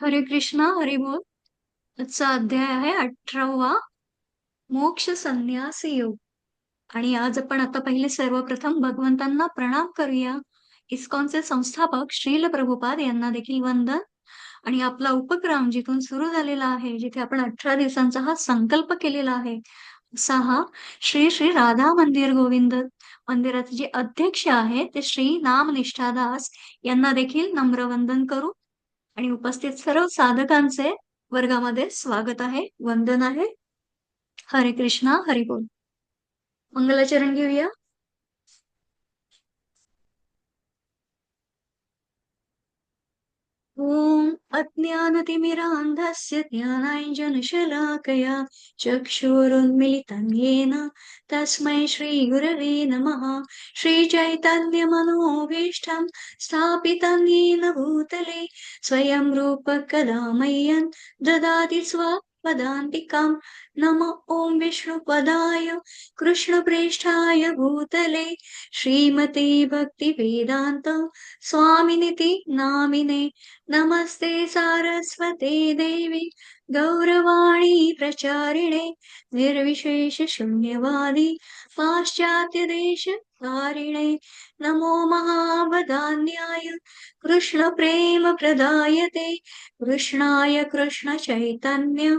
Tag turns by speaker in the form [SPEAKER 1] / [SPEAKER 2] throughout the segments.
[SPEAKER 1] हरे कृष्णा हरी बोल. आजचा अध्याय आहे 18वा. मोक्ष संन्यास योग. आणि आज आपण आता पहिले सर्वप्रथम भगवंतांना प्रणाम करूया. इस्कॉनचे संस्थापक श्रील प्रभुपाद यांना देखील वंदन. आणि आपला उपक्रम जिथून सुरू झालेला आहे, जिथे आपण 18 दिवसांचा हा संकल्प केलेला आहे, असा हा श्री श्री राधा मंदिर गोविंद मंदिराचे जे अध्यक्ष आहेत ते श्री नाम निष्ठादास यांना देखील नम्र वंदन करू. आणि उपस्थित सर्व साधकांचे वर्गामध्ये स्वागत आहे, वंदन आहे. हरे कृष्णा हरी बोल. मंगलाचरण घेऊया. ॐ अज्ञानतिमिरान्धस्य ज्ञानाञ्जनशलाकया चक्षुरुन्मिलितं येन तस्मै श्रीगुरवे नमः. श्रीचैतन्यमनोभीष्टं स्थापितं येन भूतले स्वयं रूप कदा मह्यं ददाति स्वपदान्तिकां. नमः ॐ विष्णुपदाय कृष्णप्रेष्ठाय भूतले श्रीमते भक्तिवेदान्त स्वामिनिति नामिने. नमस्ते सारस्वते देवी गौरवाणी प्रचारिणे निर्विशेष शून्यवादी पाश्चात्य देश धारिणे. नमो महावदान्याय कृष्ण प्रेम प्रदायते कृष्णाय कृष्ण चैतन्य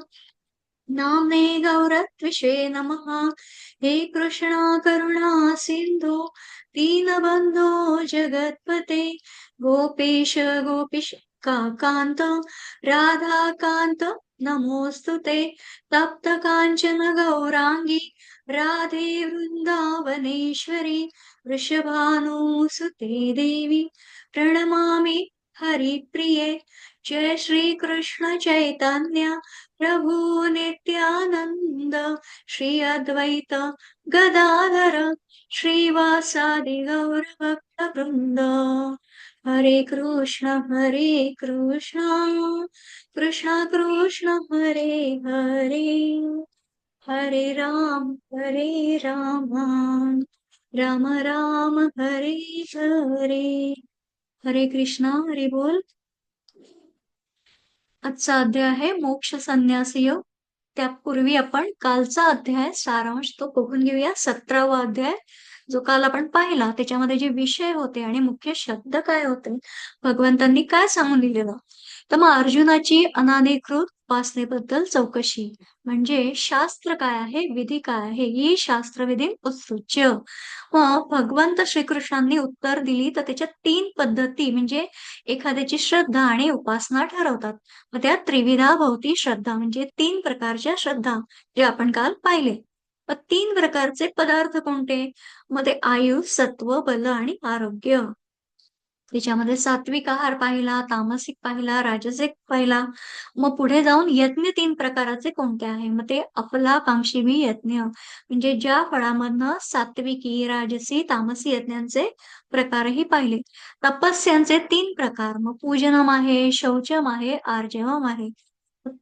[SPEAKER 1] नाम्ने गौरत्विषे नमः. हे कृष्णा करुणा सिन्धो दीनबन्धो जगत्पते गोपेश गोपिश कान्त राधाकान्त नमोऽस्तुते. तप्त काञ्चन गौराङ्गी राधे वृन्दावनेश्वरी वृषभानुसुते देवी प्रणमामि हरिप्रिये. जय श्री कृष्ण चैतन्य प्रभु नित्यानंद श्री अद्वैत गदाधर श्रीवासादि गौर भक्त वृंद. हरे कृष्ण कृष्ण कृष्ण हरे हरे हरे राम राम राम हरे हरे. हरे कृष्णा हरे बोल. आजचा अध्याय आहे मोक्ष संन्यास योग. त्यापूर्वी आपण कालचा अध्याय सारांश तो बघून घेऊया. 17वा अध्याय जो काल आपण पाहिला, त्याच्यामध्ये जे विषय होते आणि मुख्य शब्द काय होते, भगवंतांनी काय सांगून दिलेलं. तर मग अर्जुनाची अनाधिकृत उपासनेबद्दल चौकशी, म्हणजे शास्त्र काय आहे, विधी काय आहे, ही शास्त्रविधी उत्सुच्य. मग भगवंत श्रीकृष्णांनी उत्तर दिली तर त्याच्या 3 पद्धती, म्हणजे एखाद्याची श्रद्धा आणि उपासना ठरवतात. मग त्या त्रिविधा भवती श्रद्धा, म्हणजे 3 प्रकारच्या श्रद्धा जे आपण काल पाहिले. मग 3 प्रकारचे पदार्थ कोणते? मग ते आयु, सत्व, बल आणि आरोग्य. त्याच्यामध्ये सात्विक आहार पाहिला, तामसिक पाहिला, राजसिक पाहिला. मग पुढे जाऊन यज्ञ 3 प्रकाराचे कोणते आहे? मग ते अफलाकांक्षी यज्ञ, म्हणजे ज्या फळामधनं सात्विकी, राजसी, तामसी यज्ञांचे प्रकारही पाहिले. तपस्यांचे 3 प्रकार, मग पूजनम आहे, शौचम आहे, आर्जवम आहे.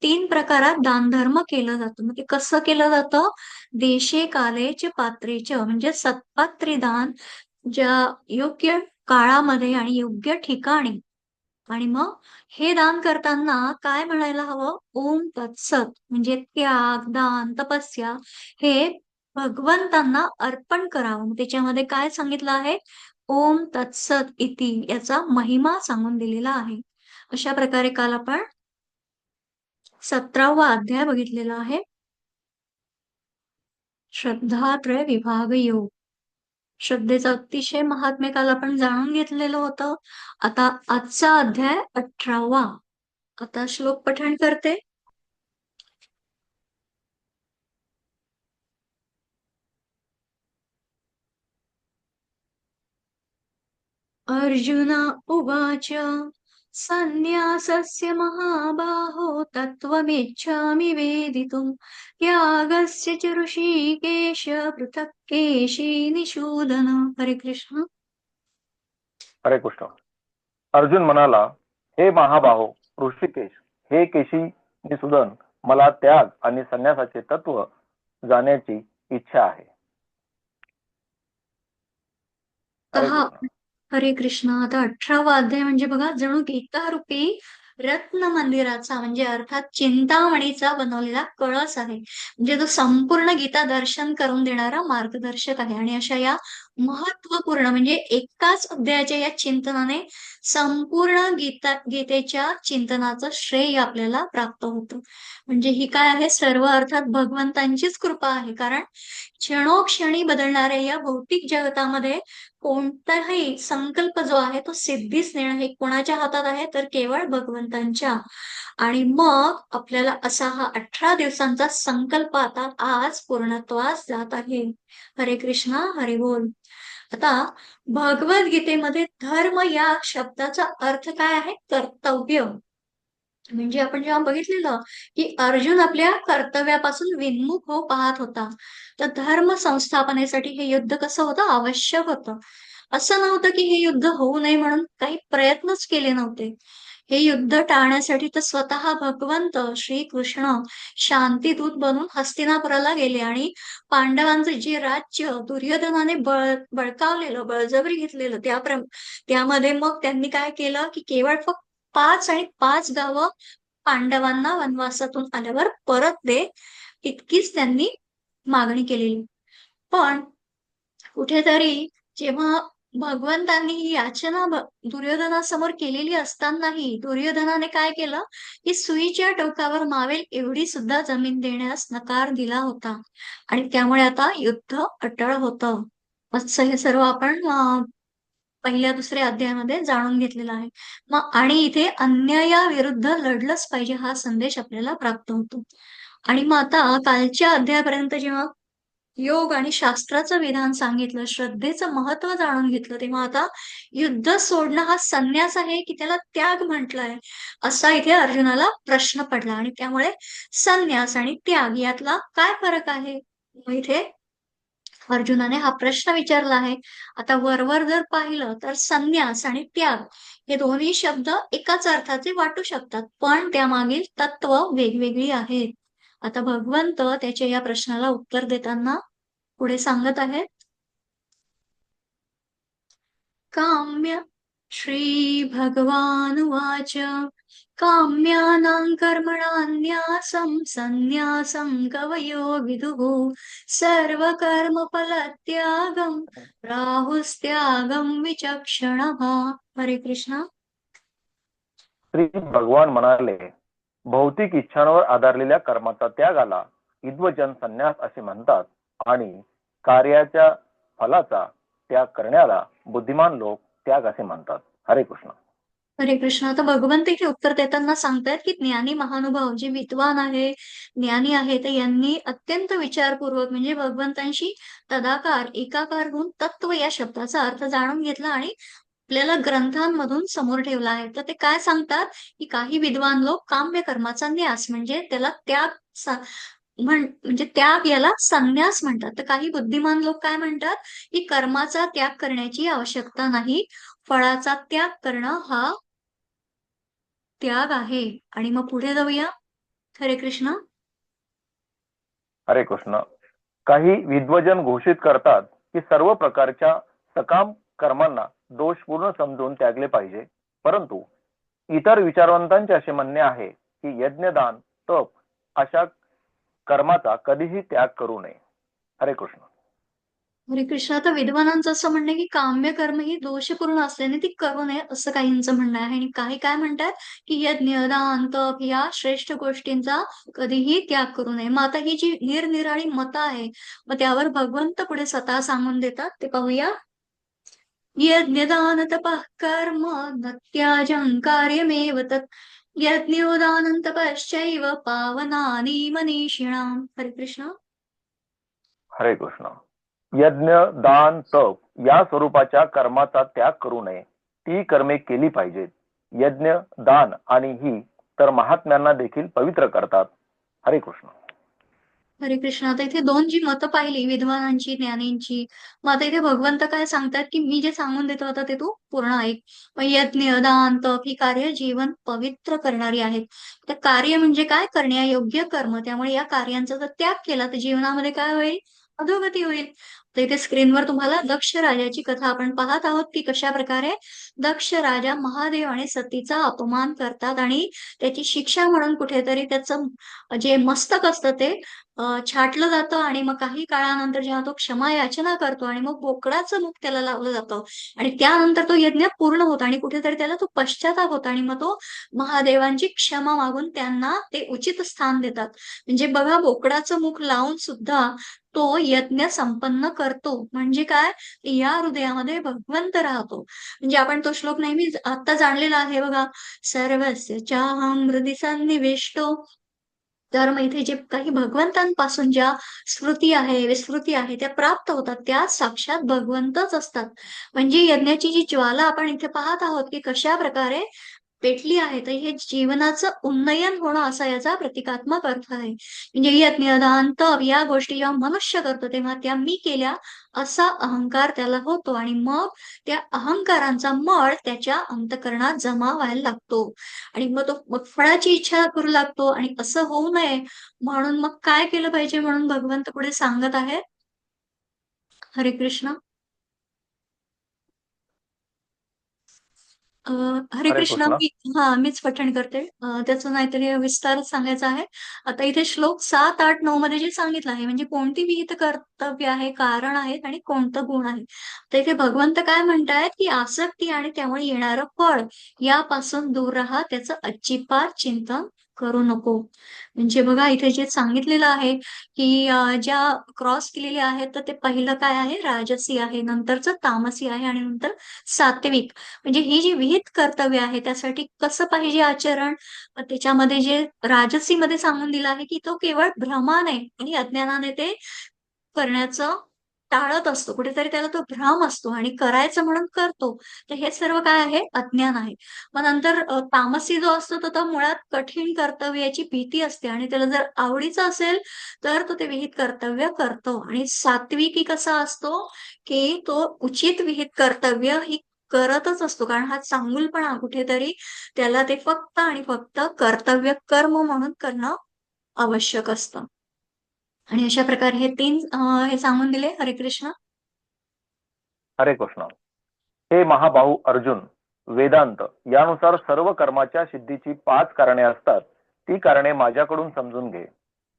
[SPEAKER 1] 3 प्रकारात दानधर्म केलं जातं. मग ते कसं केलं जातं? देशे कालेच पात्रेच, म्हणजे सत्पात्री दान ज्या योग्य काळामध्ये आणि योग्य ठिकाणी. आणि मग हे दान करताना काय म्हणायला हवं? ओम तत्सत, म्हणजे त्याग, दान, तपस्या हे भगवंतांना अर्पण करावं. त्याच्यामध्ये काय सांगितलं आहे? ओम तत्सत इति, याचा महिमा सांगून दिलेला आहे. अशा प्रकारे काल आपण 17वा अध्याय बघितलेला आहे. श्रद्धात्रय विभाग योग. श्रद्धेचं अतिशय महात्म्य काल आपण जाणून घेतलेलं होतं. आता आजचा अध्याय 18वा. आता श्लोक पठण करते. अर्जुन उवाच संन्यासस्य महाबाहो तत्त्वमिच्छामि वेदितुम् त्यागस्य च ऋषिकेश पृथक् केशिनिषूदन. हरे कृष्ण.
[SPEAKER 2] हरे कृष्ण. अर्जुन म्हणाला, हे महाबाहो ऋषिकेश, हे केशी निसूदन, मला त्याग आणि संन्यासाचे तत्व जाण्याची इच्छा आहे. हरे कृष्ण.
[SPEAKER 1] हरे कृष्ण. आता 18वा अध्याय म्हणजे बघा, जणू गीता रूपी रत्न मंदिराचा म्हणजे अर्थात चिंतामणीचा बनवलेला कळस आहे. म्हणजे तो संपूर्ण गीता दर्शन करून देणारा मार्गदर्शक आहे. आणि अशा या महत्वपूर्ण म्हणजे एकाच अध्यायाच्या या चिंतनाने संपूर्ण गीतेच्या चिंतनाचं श्रेय आपल्याला प्राप्त होतं. म्हणजे ही काय आहे, सर्व अर्थात भगवंतांचीच कृपा आहे. कारण क्षणोक्षणी बदलणाऱ्या या भौतिक जगतामध्ये कोणताही संकल्प जो आहे तो सिद्धीस नेणं हे कोणाच्या हातात आहे, तर केवळ भगवंतांच्या. आणि मग आपल्याला असा हा 18 दिवसांचा संकल्प आता आज पूर्णत्वास जात आहे. हरे कृष्णा हरे बोल. आता भगवद्गीतेमध्ये धर्म या शब्दाचा अर्थ काय आहे, कर्तव्य. म्हणजे आपण जेव्हा बघितलेलं की अर्जुन आपल्या कर्तव्यापासून विन्मुख हो पाहत होता, तर धर्म संस्थापनेसाठी हे युद्ध कसं होतं, आवश्यक होतं. असं नव्हतं की हे युद्ध होऊ नये म्हणून काही प्रयत्नच केले नव्हते. हे युद्ध टाळण्यासाठी तर स्वतः भगवंत श्रीकृष्ण शांतीदूत बनून हस्तिनापुराला गेले आणि पांडवांचे जे राज्य दुर्योधनाने बळकावलेलं, बळजबरी घेतलेलं त्यामध्ये मग त्यांनी काय केलं की केवळ फक्त 5 आणि 5 गावं पांडवांना वनवासातून आल्यावर परत दे, इतकीच त्यांनी मागणी केलेली. पण कुठेतरी जेव्हा भगवंतांनी ही याचना दुर्योधनासमोर केलेली असतानाही दुर्योधनाने काय केलं की सुईच्या टोकावर मावेल एवढी सुद्धा जमीन देण्यास नकार दिला होता. आणि त्यामुळे आता युद्ध अटळ होतं. असं हे सर्व आपण पहिल्या दुसऱ्या अध्यायामध्ये जाणून घेतलेला आहे. मग आणि इथे अन्यायाविरुद्ध लढलंच पाहिजे हा संदेश आपल्याला प्राप्त होतो. आणि मग आता कालच्या अध्यायापर्यंत जेव्हा योग आणि शास्त्राचं विधान सांगितलं, श्रद्धेचं महत्व जाणून घेतलं, तेव्हा आता युद्ध सोडणं हा संन्यास आहे की त्याला त्याग म्हटलंय, असा इथे अर्जुनाला प्रश्न पडला. आणि त्यामुळे संन्यास आणि त्याग यातला काय फरक आहे, मग इथे अर्जुनाने हा प्रश्न विचारला आहे. आता वरवर जर पाहिलं तर संन्यास आणि त्याग हे दोन्ही शब्द एकाच अर्थाचे वाटू शकतात, पण त्यामागील तत्व वेगवेगळी आहेत. आता भगवंत त्याच्या या प्रश्नाला उत्तर देताना पुढे सांगत आहेत, काम्य श्री भगवानुवाच काम्यानां कर्मणान्यासं संन्यासं कवयो विदुः सर्वकर्मफलत्यागं राहुस्त्यागं विचक्षणः. हरे कृष्णा.
[SPEAKER 2] श्री भगवान म्हणाले, भौतिक इच्छांवर आधारलेल्या कर्माचा त्यागाला विद्वजन संन्यास असे म्हणतात आणि कार्याच्या फलाचा त्याग करण्याला बुद्धिमान लोक त्याग असे म्हणतात. हरे कृष्ण.
[SPEAKER 1] हरे कृष्ण. आता भगवंत इथे उत्तर देताना सांगतायत की ज्ञानी महानुभाव जे विद्वान आहे, ज्ञानी आहे, तर यांनी अत्यंत विचारपूर्वक म्हणजे भगवंतांशी तदाकार एकाकार होऊन तत्व या शब्दाचा अर्थ जाणून घेतला आणि आपल्याला ग्रंथांमधून समोर ठेवला आहे. तर ते काय सांगतात की काही विद्वान लोक काम्य कर्माचा न्यास म्हणजे त्याला त्याग म्हणजे त्याग याला संन्यास म्हणतात. तर काही बुद्धिमान लोक काय म्हणतात की कर्माचा त्याग करण्याची आवश्यकता नाही, फळाचा त्याग करणं हा त्याग आहे. आणि मग पुढे जाऊया. हरे कृष्ण.
[SPEAKER 2] हरे कृष्ण. काही विद्वजन घोषित करतात की सर्व प्रकारच्या सकाम कर्मांना दोषपूर्ण समजून त्यागले पाहिजे, परंतु इतर विचारवंतांचे असे म्हणणे आहे की यज्ञदान तप अशा कर्माचा कधीही त्याग करू नये. हरे कृष्ण.
[SPEAKER 1] हरे कृष्ण. आता विद्वानांचं असं म्हणणं आहे की काम्य कर्म ही दोषपूर्ण असल्याने ती करू नये, असं काहींचं म्हणणं आहे. आणि काही काय म्हणतात की यज्ञ दान तप या श्रेष्ठ गोष्टींचा कधीही त्याग करू नये. मग आता ही जी निरनिराळी मतं आहे, मग त्यावर भगवंत पुढे स्वतः सांगून देतात, ते पाहूया. यज्ञदान तपः कर्म न त्याजं कार्यमेव तत् यज्ञोदानं तपश्चैव पावनानि मनीषिणाम्. हरे कृष्ण.
[SPEAKER 2] हरे कृष्ण. यज्ञ दान तप या स्वरूपाच्या कर्माचा त्याग करू नये, ती कर्मे केली पाहिजेत. यज्ञ दान आणि ही तर महात्म्यांना देखील पवित्र करतात. हरे कृष्ण.
[SPEAKER 1] हरे कृष्ण. आता इथे दोन जी मतं पाहिली विद्वानांची ज्ञानींची, मग आता इथे भगवंत काय सांगतात की मी जे सांगून देतो आता ते तू पूर्ण ऐक. मग यज्ञ दान तप ही कार्य जीवन पवित्र करणारी आहेत. तर कार्य म्हणजे काय, करण्यायोग्य कर्म. त्यामुळे या कार्यांचा जर त्याग केला तर जीवनामध्ये काय होईल, अधोगती होईल. तर इथे स्क्रीनवर तुम्हाला दक्ष राजाची कथा आपण पाहत आहोत की कशा प्रकारे दक्ष राजा महादेव आणि सतीचा अपमान करतात आणि त्याची शिक्षा म्हणून कुठेतरी त्याचं जे मस्तक असतं ते छाटलं जातं आणि मग काही काळानंतर जेव्हा तो क्षमा याचना करतो आणि मग बोकडाचं मुख त्याला लावलं जातं आणि त्यानंतर तो यज्ञ पूर्ण होतो आणि कुठेतरी त्याला तो पश्चाताप होतो आणि मग तो महादेवांची क्षमा मागून त्यांना ते उचित स्थान देतात. म्हणजे बघा बोकडाचं मुख लावून सुद्धा तो यज्ञ संपन्न करतो. म्हणजे काय? या हृदयामध्ये भगवंत राहतो. म्हणजे आपण तो श्लोक नेहमी आता जाणलेला आहे बघा. सर्वस्य चाहं हृदि सन्निविष्टो. तर मग इथे जे काही भगवंतांपासून ज्या स्मृती आहे, विस्मृती आहे त्या प्राप्त होतात त्या साक्षात भगवंतच असतात. म्हणजे यज्ञाची जी ज्वाला आपण इथे पाहत आहोत की कशा प्रकारे पेटली आहे. तर हे जीवनाचं उन्नयन होणं असा याचा प्रतिकात्मक अर्थ आहे. म्हणजे यज्ञ, दान, तप या गोष्टी जेव्हा मनुष्य करतो तेव्हा त्या मी केल्या असा अहंकार त्याला होतो आणि मग त्या अहंकाराचा मळ त्याच्या अंतःकरणात जमा व्हायला लागतो आणि मग तो मग फळाची इच्छा करू लागतो आणि असं होऊ नये म्हणून मग काय केलं पाहिजे म्हणून भगवंत पुढे सांगत आहेत. हरे कृष्ण. अ, हरे
[SPEAKER 2] हरे
[SPEAKER 1] कृष्ण.
[SPEAKER 2] कृष्ण.
[SPEAKER 1] मीच पठण करते. त्याचं नाहीतरी विस्तार सांगायचा आहे. आता इथे श्लोक 7, 8, 9 मध्ये जे सांगितलं आहे म्हणजे कोणती विहित कर्तव्य आहे, कारण आहेत आणि कोणतं गुण आहे. तर इथे भगवंत काय म्हणतायत की आसक्ती आणि त्यामुळे येणारं फळ यापासून दूर राहा, त्याचं अजिबात चिंतन करू नको. म्हणजे बघा इथे जे सांगितलेलं आहे की ज्या क्रॉस केलेल्या आहेत तर ते पहिलं काय आहे राजसी आहे, नंतरचं तामसी आहे आणि नंतर सात्विक. म्हणजे ही जी विहित कर्तव्य आहे त्यासाठी कसं पाहिजे आचरण. त्याच्यामध्ये जे राजसीमध्ये सांगून दिलं आहे की तो केवळ भ्रमाने आणि अज्ञानाने ते करण्याचं टाळत असतो. कुठेतरी त्याला तो भ्रम असतो आणि करायचं म्हणून करतो. तर हे सर्व काय आहे अज्ञान आहे. मग नंतर तामसी जो असतो तो मुळात कठीण कर्तव्याची भीती असते आणि त्याला जर आवडीचं असेल तर तो ते विहित कर्तव्य करतो आणि सात्विकी कसा असतो की तो उचित विहित कर्तव्य ही करतच असतो. कारण हा चांगुलपणा कुठेतरी त्याला ते फक्त आणि फक्त कर्तव्य कर्म म्हणून करणं आवश्यक असतं. आणि अशा प्रकारे हे 3 हे सांगून दिले. हरे कृष्ण.
[SPEAKER 2] हरे कृष्ण. हे महाबाहू अर्जुन, वेदांत यानुसार सर्व कर्माच्या सिद्धीची 5 कारणे असतात. ती कारणे माझ्याकडून समजून घे.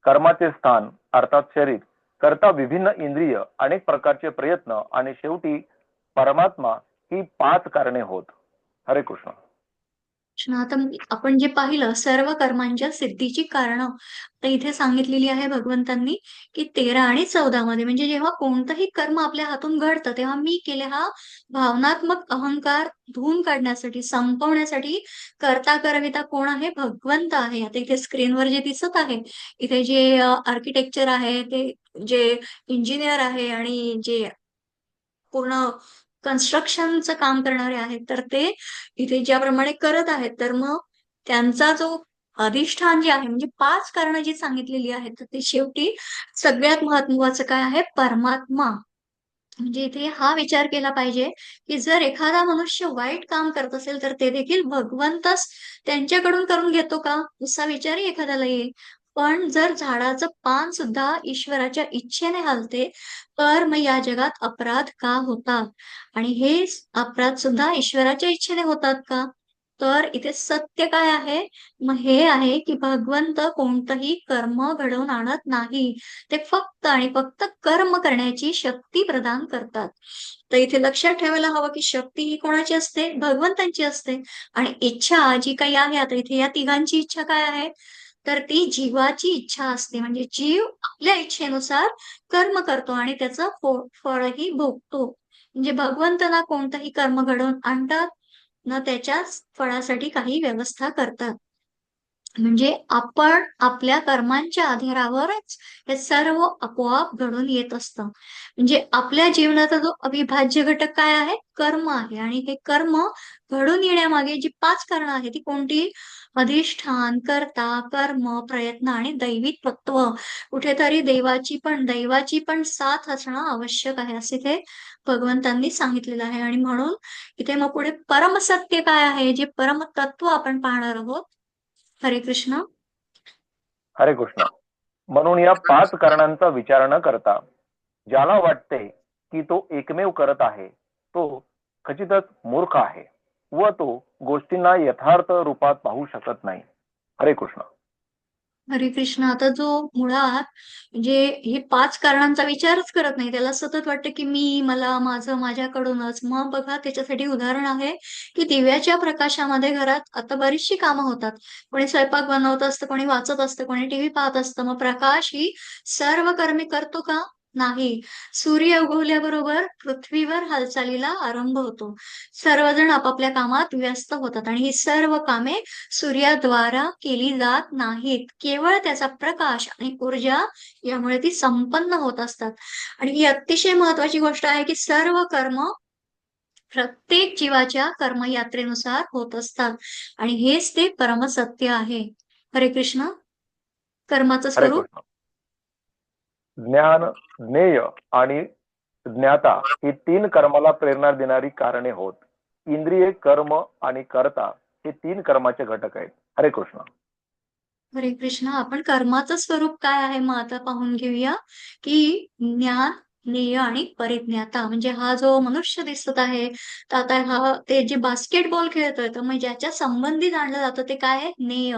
[SPEAKER 2] कर्माचे स्थान अर्थात शरीर, करता विभिन्न इंद्रिय, अनेक प्रकारचे प्रयत्न आणि शेवटी परमात्मा ही 5 कारणे होत. हरे कृष्ण.
[SPEAKER 1] कृष्ण. आता आपण जे पाहिलं सर्व कर्मांच्या सिद्धीची कारणं तर इथे सांगितलेली आहे भगवंतांनी की 13 आणि 14 मध्ये. म्हणजे जेव्हा कोणतंही कर्म आपल्या हातून घडतं तेव्हा मी केले हा भावनात्मक अहंकार धुवून काढण्यासाठी, संपवण्यासाठी कर्ता करविता कोण आहे? भगवंत आहे. आता इथे स्क्रीनवर जे दिसत आहे, इथे जे आर्किटेक्चर आहे, ते जे इंजिनियर आहे आणि जे पूर्ण कन्स्ट्रक्शनचं काम करणारे आहेत, तर ते इथे ज्याप्रमाणे करत आहेत, तर मग त्यांचा जो अधिष्ठान जे आहे, म्हणजे 5 कारणं जी सांगितलेली आहेत, तर ते शेवटी सगळ्यात महत्त्वाचं काय आहे? परमात्मा. म्हणजे इथे हा विचार केला पाहिजे, की जर एखादा मनुष्य वाईट काम करत असेल, तर ते देखील भगवंतच त्यांच्याकडून करून घेतो का? असा विचारही एखाद्याला येईल. पण जर झाडाचं पान सुद्धा ईश्वराच्या इच्छेने हलते, तर मग या जगात अपराध का होतात? आणि हे अपराध सुद्धा ईश्वराच्या इच्छेने होतात का? तर इथे सत्य काय आहे? मग हे आहे, की भगवंत कोणतंही कर्म घडवून आणत नाही. ते फक्त आणि फक्त कर्म करण्याची शक्ती प्रदान करतात. तर इथे लक्षात ठेवायला हवं, की शक्ती ही कोणाची असते? भगवंतांची असते. आणि इच्छा जी काही आहे, आता इथे या तिघांची इच्छा काय आहे? तर ती जीवाची इच्छा असते. म्हणजे जीव आपल्या इच्छेनुसार कर्म करतो आणि त्याचं फळही भोगतो. म्हणजे भगवंत ना कोणतंही कर्म घडवून आणतात, ना त्याच्याच फळासाठी काही व्यवस्था करतात. म्हणजे आपण आपल्या कर्मांच्या आधारावरच हे सर्व आपोआप घडून येत असतं. म्हणजे आपल्या जीवनाचा जो अविभाज्य घटक काय आहे? कर्म आहे आणि हे कर्म घडून येण्यामागे जी 5 कारणं आहेत ती कोणती? अधिष्ठान, कर्ता, कर्म, प्रयत्न आणि दैवी तत्व. कुठेतरी दैवाची पण साथ असणं आवश्यक आहे, असे ते भगवंतांनी सांगितलेलं आहे आणि म्हणून इथे मग पुढे परमसत्य काय आहे? जे परमतत्व आपण पाहणार आहोत. हरे कृष्ण.
[SPEAKER 2] हरे कृष्ण. म्हणून या 5 कारणांचा विचार न करता ज्याला वाटते की तो एकमेव करत आहे तो खचितच मूर्ख आहे व तो गोष्टींना यथार्थ रूपात पाहू शकत नाही. हरे कृष्ण.
[SPEAKER 1] हरे कृष्ण. आता जो मुळात म्हणजे हे 5 कारणांचा विचारच करत नाही, त्याला सतत वाटतं की मी, मला, माझं, माझ्याकडूनच. मग बघा त्याच्यासाठी उदाहरण आहे की दिव्याच्या प्रकाशामध्ये घरात आता बरीचशी कामं होतात. कोणी स्वयंपाक बनवत असतं, कोणी वाचत असतं, कोणी टीव्ही पाहत असतं. मग प्रकाश ही सर्व कर्मे करतो का? नाही. सूर्य उगवल्याबरोबर पृथ्वीवर हालचालीला आरंभ होतो. सर्वजण आपापल्या कामात व्यस्त होतात आणि ही सर्व कामे सूर्याद्वारा केली जात नाहीत. केवळ त्याचा प्रकाश आणि ऊर्जा यामुळे ती संपन्न होत असतात. आणि ही अतिशय महत्वाची गोष्ट आहे की सर्व कर्म प्रत्येक जीवाच्या कर्मयात्रेनुसार होत असतात. आणि हेच ते परमसत्य आहे. हरे कृष्ण. कर्माचं
[SPEAKER 2] हरे
[SPEAKER 1] स्वरूप.
[SPEAKER 2] कृष्ण. ज्ञान, ज्ञेय आणि ज्ञाता ही 3 कर्माला प्रेरणा देणारी कारणे होत. इंद्रिय, कर्म आणि कर्ता हे 3 कर्माचे घटक आहेत. हरे कृष्ण.
[SPEAKER 1] हरे कृष्ण. आपण कर्माचं स्वरूप काय आहे मग आता पाहून घेऊया की ज्ञान, ज्ञेय आणि परिज्ञाता. म्हणजे हा जो मनुष्य दिसत आहे, तर आता हा ते जे बास्केटबॉल खेळतोय, तर मग ज्याच्या संबंधी जाणलं जातं ते काय आहे? ज्ञेय.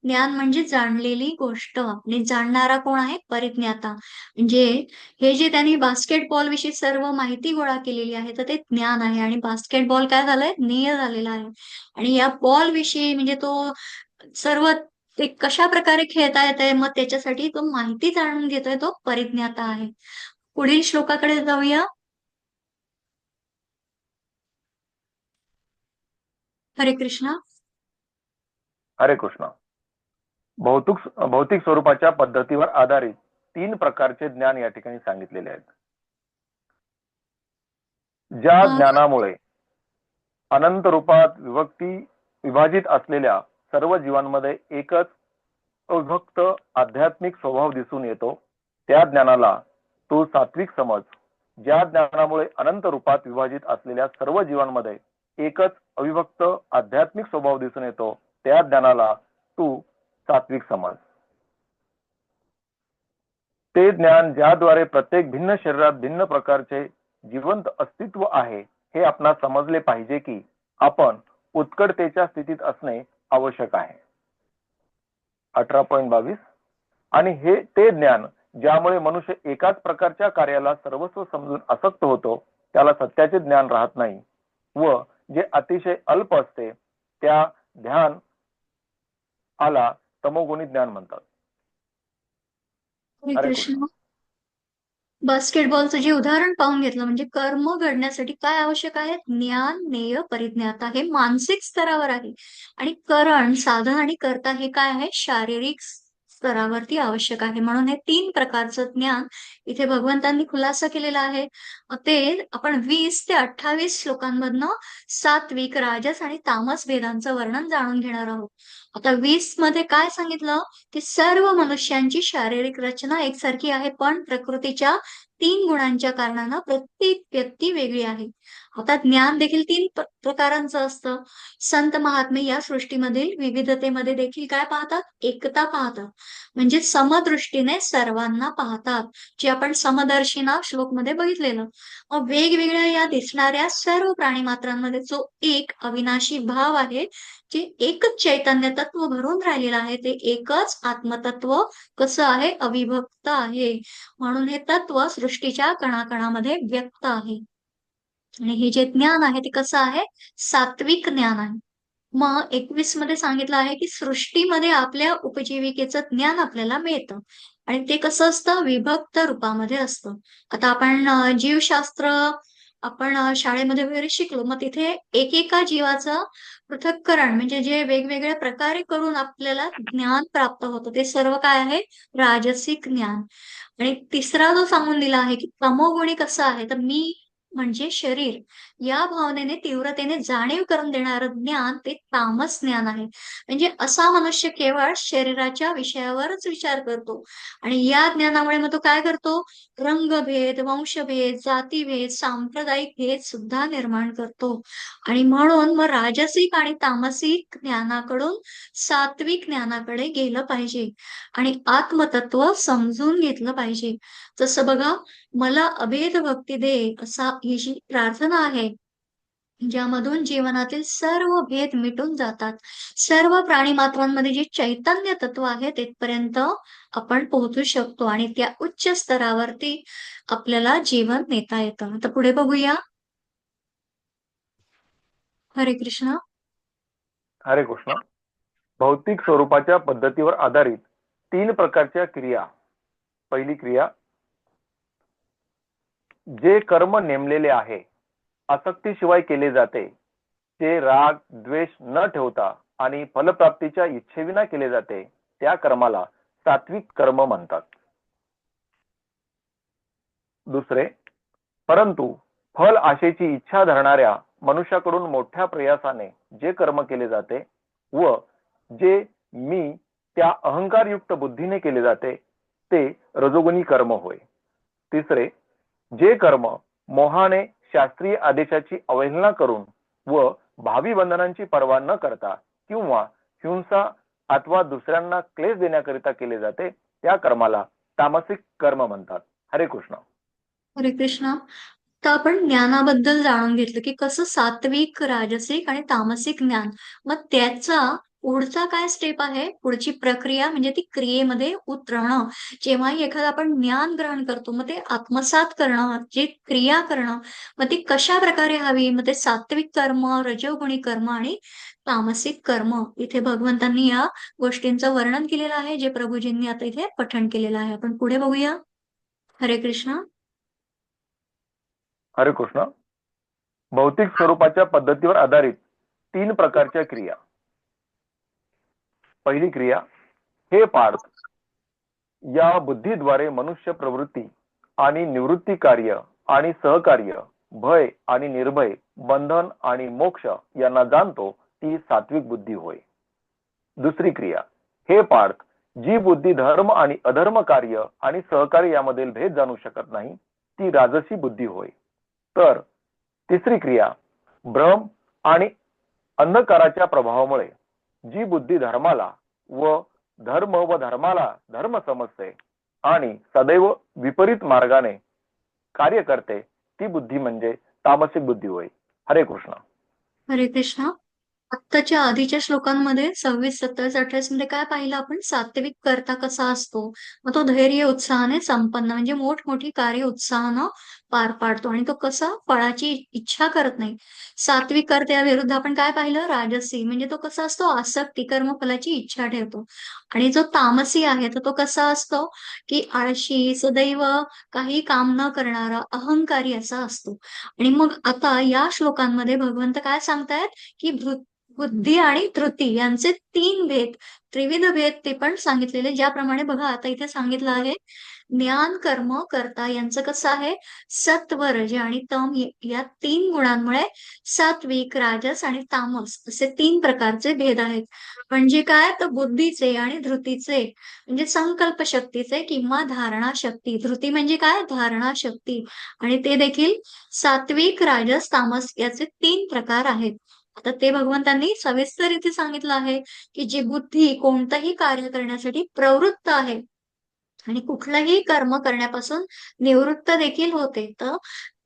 [SPEAKER 1] ज्ञान म्हणजे जाणलेली गोष्ट आणि जाणणारा कोण आहे? परिज्ञाता. म्हणजे हे जे त्यांनी बास्केटबॉल विषयी सर्व माहिती गोळा केलेली आहे, तर ते ज्ञान आहे. आणि बास्केटबॉल काय झालंय? ज्ञेय झालेला आहे. आणि या बॉल विषयी म्हणजे तो सर्व ते कशा प्रकारे खेळता येतंय, मग त्याच्यासाठी तो माहिती जाणून घेतोय, तो परिज्ञाता आहे. पुढील श्लोकाकडे जाऊया. हरे कृष्ण.
[SPEAKER 2] हरे कृष्ण. भौतिक स्वरूपाच्या पद्धतीवर आधारित 3 प्रकारचे ज्ञान या ठिकाणी सांगितलेले आहेत. ज्या
[SPEAKER 1] अं,
[SPEAKER 2] ज्ञानामुळे अनंत रूपात विभाजित असलेल्या सर्व जीवांमध्ये एकच अविभक्त आध्यात्मिक स्वभाव दिसून येतो, त्या ज्ञानाला तू सात्विक समज. ज्या ज्ञानामुळे अनंत रूपात विभाजित असलेल्या सर्व जीवांमध्ये एकच अविभक्त आध्यात्मिक स्वभाव दिसून येतो, त्या ज्ञानाला तू सात्विक समज. ते ज्ञान ज्याद्वारे प्रत्येक भिन्न शरीरात भिन्न प्रकारचे जिवंत अस्तित्व आहे, हे आपणास समजले पाहिजे की आपण उत्कटतेच्या स्थितीत असणे आवश्यक आहे. 18.22. आणि हे ते ज्ञान ज्यामुळे मनुष्य एकाच प्रकारच्या कार्याला सर्वस्व समजून आसक्त होतो, त्याला सत्याचे ज्ञान राहत नाही व जे अतिशय अल्प असते त्या ध्यान आला तमोगुणी ज्ञान म्हणतात.
[SPEAKER 1] हरे
[SPEAKER 2] हरे कृष्ण.
[SPEAKER 1] कृष्ण. बास्केटबॉलचं जे उदाहरण पाहून घेतलं म्हणजे कर्म घडण्यासाठी काय आवश्यक आहे? ज्ञान, ज्ञेय, परिज्ञाता हे मानसिक स्तरावर आहे. आणि करण, साधन आणि कर्ता हे काय आहे? शारीरिक स्तरावरती आवश्यक आहे. म्हणून हे 3 प्रकारचं ज्ञान इथे भगवंतांनी खुलासा केलेला आहे. ते आपण 20 ते 28 श्लोकांमधनं सात्विक, राजस आणि तामस भेदांचं वर्णन जाणून घेणार आहोत. आता 20 मध्ये काय सांगितलं की सर्व मनुष्यांची शारीरिक रचना एकसारखी आहे, पण प्रकृतीच्या 3 गुणांच्या कारणानं प्रत्येक व्यक्ती वेगळी आहे. आता ज्ञान देखील 3 प्रकारांचं असतं. संत महात्मे या सृष्टीमधील विविधतेमध्ये देखील काय पाहतात? एकता पाहतात. म्हणजे समदृष्टीने सर्वांना पाहतात, जे आपण समदर्शिना श्लोकमध्ये बघितलेलं. मग वेगवेगळ्या या दिसणाऱ्या सर्व प्राणीमात्रांमध्ये जो एक अविनाशी भाव आहे, जे एकच चैतन्य तत्व भरून राहिलेलं आहे, ते एकच आत्मतत्व कसं आहे? अविभक्त आहे. म्हणून हे तत्व सृष्टीच्या कणाकणामध्ये व्यक्त आहे. आणि हे जे ज्ञान आहे ते कसं आहे? सात्विक ज्ञान आहे. मग 21 मध्ये सांगितलं आहे की सृष्टीमध्ये आपल्या उपजीविकेचं ज्ञान आपल्याला मिळतं. आणि ते कसं असतं? विभक्त रूपामध्ये असतं. आता आपण जीवशास्त्र आपण शाळेमध्ये वगैरे शिकलो. मग तिथे एकेका जीवाचं पृथक्करण म्हणजे जे वेगवेगळ्या प्रकारे करून आपल्याला ज्ञान प्राप्त होतं, ते सर्व काय आहे? राजसिक ज्ञान. आणि तिसरा जो सांगून दिला आहे की तमोगुणी कसं आहे? तर मी म्हणजे शरीर या भावनेने तीव्रतेने जाणीव करून देणारं ज्ञान ते तामस ज्ञान आहे. म्हणजे असा मनुष्य केवळ शरीराच्या विषयावरच विचार करतो आणि या ज्ञानामुळे मग तो काय करतो? रंगभेद, वंशभेद, जातीभेद, सांप्रदायिक भेद सुद्धा निर्माण करतो. आणि म्हणून मग राजसिक आणि तामसिक ज्ञानाकडून सात्विक ज्ञानाकडे गेलं पाहिजे आणि आत्मतत्व समजून घेतलं पाहिजे. जसं बघा, मला अभेद भक्ती दे, असा ही जी प्रार्थना आहे, ज्यामधून जीवनातील सर्व भेद मिटून जातात. सर्व प्राणिमात्रांमध्ये जे चैतन्य तत्व आहे तिथपर्यंत आपण पोहोचू शकतो आणि त्या उच्च स्तरावरती आपल्याला जीवन नेता येतं. आता पुढे बघूया. हरे कृष्ण.
[SPEAKER 2] हरे कृष्ण. भौतिक स्वरूपाच्या पद्धतीवर आधारित 3 प्रकारच्या क्रिया. पहिली क्रिया, जे कर्म नेमलेले आहे, आसक्तीशिवाय केले जाते, जे राग द्वेष न ठेवता आणि फलप्राप्तीच्या इच्छेविना केले जाते, त्या कर्माला सात्विक कर्म म्हणतात. दुसरे, परंतु फल आशेची इच्छा धरणाऱ्या मनुष्याकडून मोठ्या प्रयासाने जे कर्म केले जाते व जे मी त्या अहंकारयुक्त बुद्धीने केले जाते ते रजोगुणी कर्म होय. तिसरे, जे कर्म मोहाने शास्त्रीय आदेशाची अवहेलना करून व भावी बंधनांची पर्वा न करता किंवा हिंसा अथवा दुसऱ्यांना क्लेश देण्याकरिता केले जाते त्या कर्माला तामसिक कर्म म्हणतात. हरे कृष्ण.
[SPEAKER 1] हरे कृष्ण. तर आपण ज्ञानाबद्दल जाणून घेतलं, की कसं सात्विक, राजसिक आणि तामसिक ज्ञान. मग त्याचा पुढचा काय स्टेप आहे? पुढची प्रक्रिया म्हणजे ती क्रियेमध्ये उतरवणं. जेव्हाही एखादं आपण ज्ञान ग्रहण करतो, मग ते आत्मसात करणं, जे क्रिया करणं, मग ती कशाप्रकारे हवी? मग ते सात्विक कर्म, रजोगुणी कर्म आणि तामसिक कर्म. इथे भगवंतांनी या गोष्टींचं वर्णन केलेलं आहे, जे प्रभूजींनी आता इथे पठण केलेलं आहे. आपण पुढे बघूया. हरे कृष्ण.
[SPEAKER 2] हरे कृष्ण. भौतिक स्वरूपाच्या पद्धतीवर आधारित 3 प्रकारच्या क्रिया. पहिली क्रिया, हे पार्थ, या बुद्धीद्वारे मनुष्य प्रवृत्ती आणि निवृत्ती कार्य आणि सहकार्य, भय आणि निर्भय, बंधन आणि मोक्ष यांना जाणतो ती सात्विक बुद्धी होय. दुसरी क्रिया, हे पार्थ, जी बुद्धी धर्म आणि अधर्म कार्य आणि सहकार्य यामधील भेद जाणू शकत नाही ती राजसी बुद्धी होय. तर तिसरी क्रिया, भ्रम आणि अंधकाराच्या प्रभावामुळे जी बुद्धी धर्माला व धर्माला धर्म समजते आणि सदैव विपरीत मार्गाने कार्य करते ती बुद्धी म्हणजे तामसिक बुद्धी होय. हरे कृष्ण.
[SPEAKER 1] हरे कृष्ण. आत्ताच्या आधीच्या श्लोकांमध्ये 26, 27, 28 मध्ये काय पाहिलं आपण? सात्विक कर्ता कसा असतो? मग तो धैर्य उत्साहाने संपन्न म्हणजे मोठमोठी कार्य उत्साहानं पार पाडतो आणि तो कसा फळाची इच्छा करत नाही. सात्विक कर्त्याविरुद्ध आपण काय पाहिलं? राजसी म्हणजे तो कसा असतो? आसक्ती कर्मफलाची इच्छा ठेवतो. आणि जो तामसी आहे तर तो कसा असतो? की आळशी, सदैव काही काम न करणारा, अहंकारी असा असतो. आणि मग आता या श्लोकांमध्ये भगवंत काय सांगतायत? की बुद्धी आणि धृती यांचे 3 भेद, त्रिविध भेद ते पण सांगितलेले. ज्याप्रमाणे बघा आता इथे सांगितलं आहे, ज्ञान, कर्म, कर्ता यांचं कसं आहे? सत्व, रज आणि तम या 3 गुणांमुळे सात्विक, राजस आणि तामस असे 3 प्रकारचे भेद आहेत. म्हणजे काय? तर बुद्धीचे आणि धृतीचे म्हणजे संकल्प शक्तीचे किंवा धारणा शक्ती. धृती म्हणजे काय? धारणा शक्ती. आणि ते देखील सात्विक, राजस, तामस याचे 3 प्रकार आहेत. आता ते भगवंतांनी सविस्तर इथे सांगितलं आहे, की जी बुद्धी कोणतंही कार्य करण्यासाठी प्रवृत्त आहे आणि कुठलंही कर्म करण्यापासून निवृत्त देखील होते. तर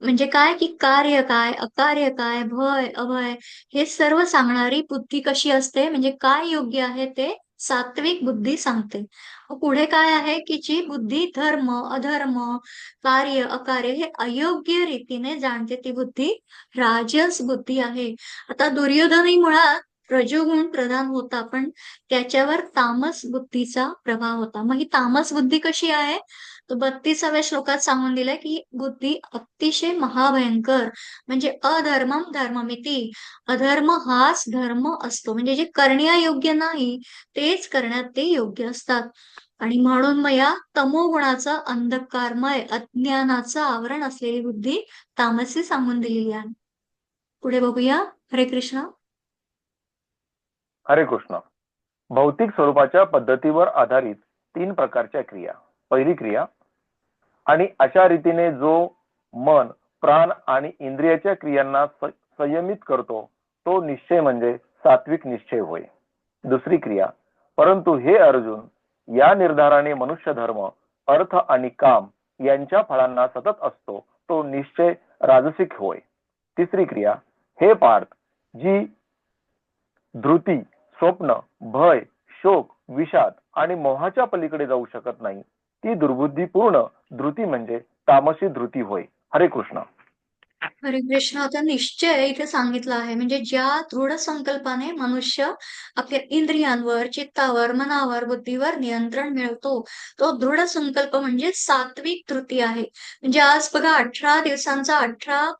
[SPEAKER 1] म्हणजे काय, की कार्य काय, अकार्य काय, भय, अभय हे सर्व सांगणारी बुद्धी कशी असते, म्हणजे काय योग्य आहे ते सात्विक बुद्धी सांगते. मग पुढे काय आहे, की जी बुद्धी धर्म, अधर्म, कार्य, अकार्य हे अयोग्य रीतीने जाणते ती बुद्धी राजस बुद्धी आहे. आता दुर्योधनही मुळात रजोगुण प्रधान होता, पण त्याच्यावर तामस बुद्धीचा प्रभाव होता. मग ही तामस बुद्धी कशी आहे? तर 32व्या श्लोकात सांगून दिलंय की बुद्धी अतिशय महाभयंकर म्हणजे अधर्मम धर्ममिती. अधर्म हाच धर्म असतो म्हणजे जे करण्यायोग्य नाही तेच करण्यात ते योग्य असतात. आणि म्हणून मग या तमोगुणाचं अंधकारमय अज्ञानाचं आवरण असलेली बुद्धी तामसी सांगून दिलेली आहे. पुढे बघूया. हरे कृष्ण.
[SPEAKER 2] हरे कृष्ण. भौतिक स्वरूपाच्या पद्धतीवर आधारित 3 प्रकारच्या क्रिया. पहिली क्रिया, आणि अशा रीतीने जो मन, प्राण आणि इंद्रियाच्या क्रियांना संयमित करतो तो निश्चय म्हणजे सात्विक निश्चय होय. दुसरी क्रिया, परंतु हे अर्जुन, या निर्धाराने मनुष्य धर्म, अर्थ आणि काम यांच्या फळांना सतत असतो तो निश्चय राजसिक होय. तिसरी क्रिया, हे पार्थ, जी धृती, स्वप्न, भय, शोक, विषाद आणि मोहाच्या पलीकडे जाऊ शकत नाही ती दुर्बुद्धीपूर्ण धृती म्हणजे तामसी धृती होय. हरे कृष्ण.
[SPEAKER 1] हरे कृष्ण. आता निश्चय इथे सांगितलं आहे म्हणजे ज्या दृढ संकल्पाने मनुष्य आपल्या इंद्रियांवर, चित्तावर, मनावर, बुद्धीवर नियंत्रण मिळवतो तो दृढ संकल्प म्हणजे सात्विक धृती आहे. म्हणजे आज बघा 18 दिवसांचा 18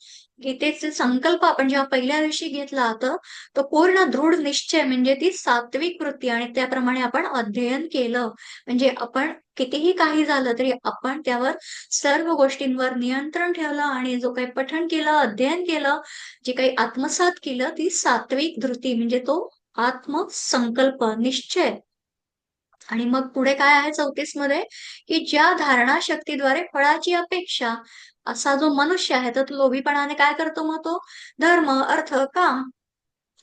[SPEAKER 1] गीतेचे संकल्प आपण जेव्हा पहिल्या दिवशी घेतला तर तो पूर्ण दृढ निश्चय म्हणजे ती सात्विक वृत्ती आणि त्याप्रमाणे आपण अध्ययन केलं म्हणजे आपण कितीही काही झालं तरी आपण त्यावर सर्व गोष्टींवर नियंत्रण ठेवलं आणि जो काही पठण केलं, अध्ययन केलं, जे काही आत्मसात केलं ती सात्विक धृती म्हणजे तो आत्मसंकल्प, निश्चय. आणि मग पुढे काय आहे 34 मध्ये की ज्या धारणा शक्तीद्वारे फळाची अपेक्षा असा जो मनुष्य आहे तर तो लोभीपणाने काय करतो मग तो धर्म, अर्थ, काम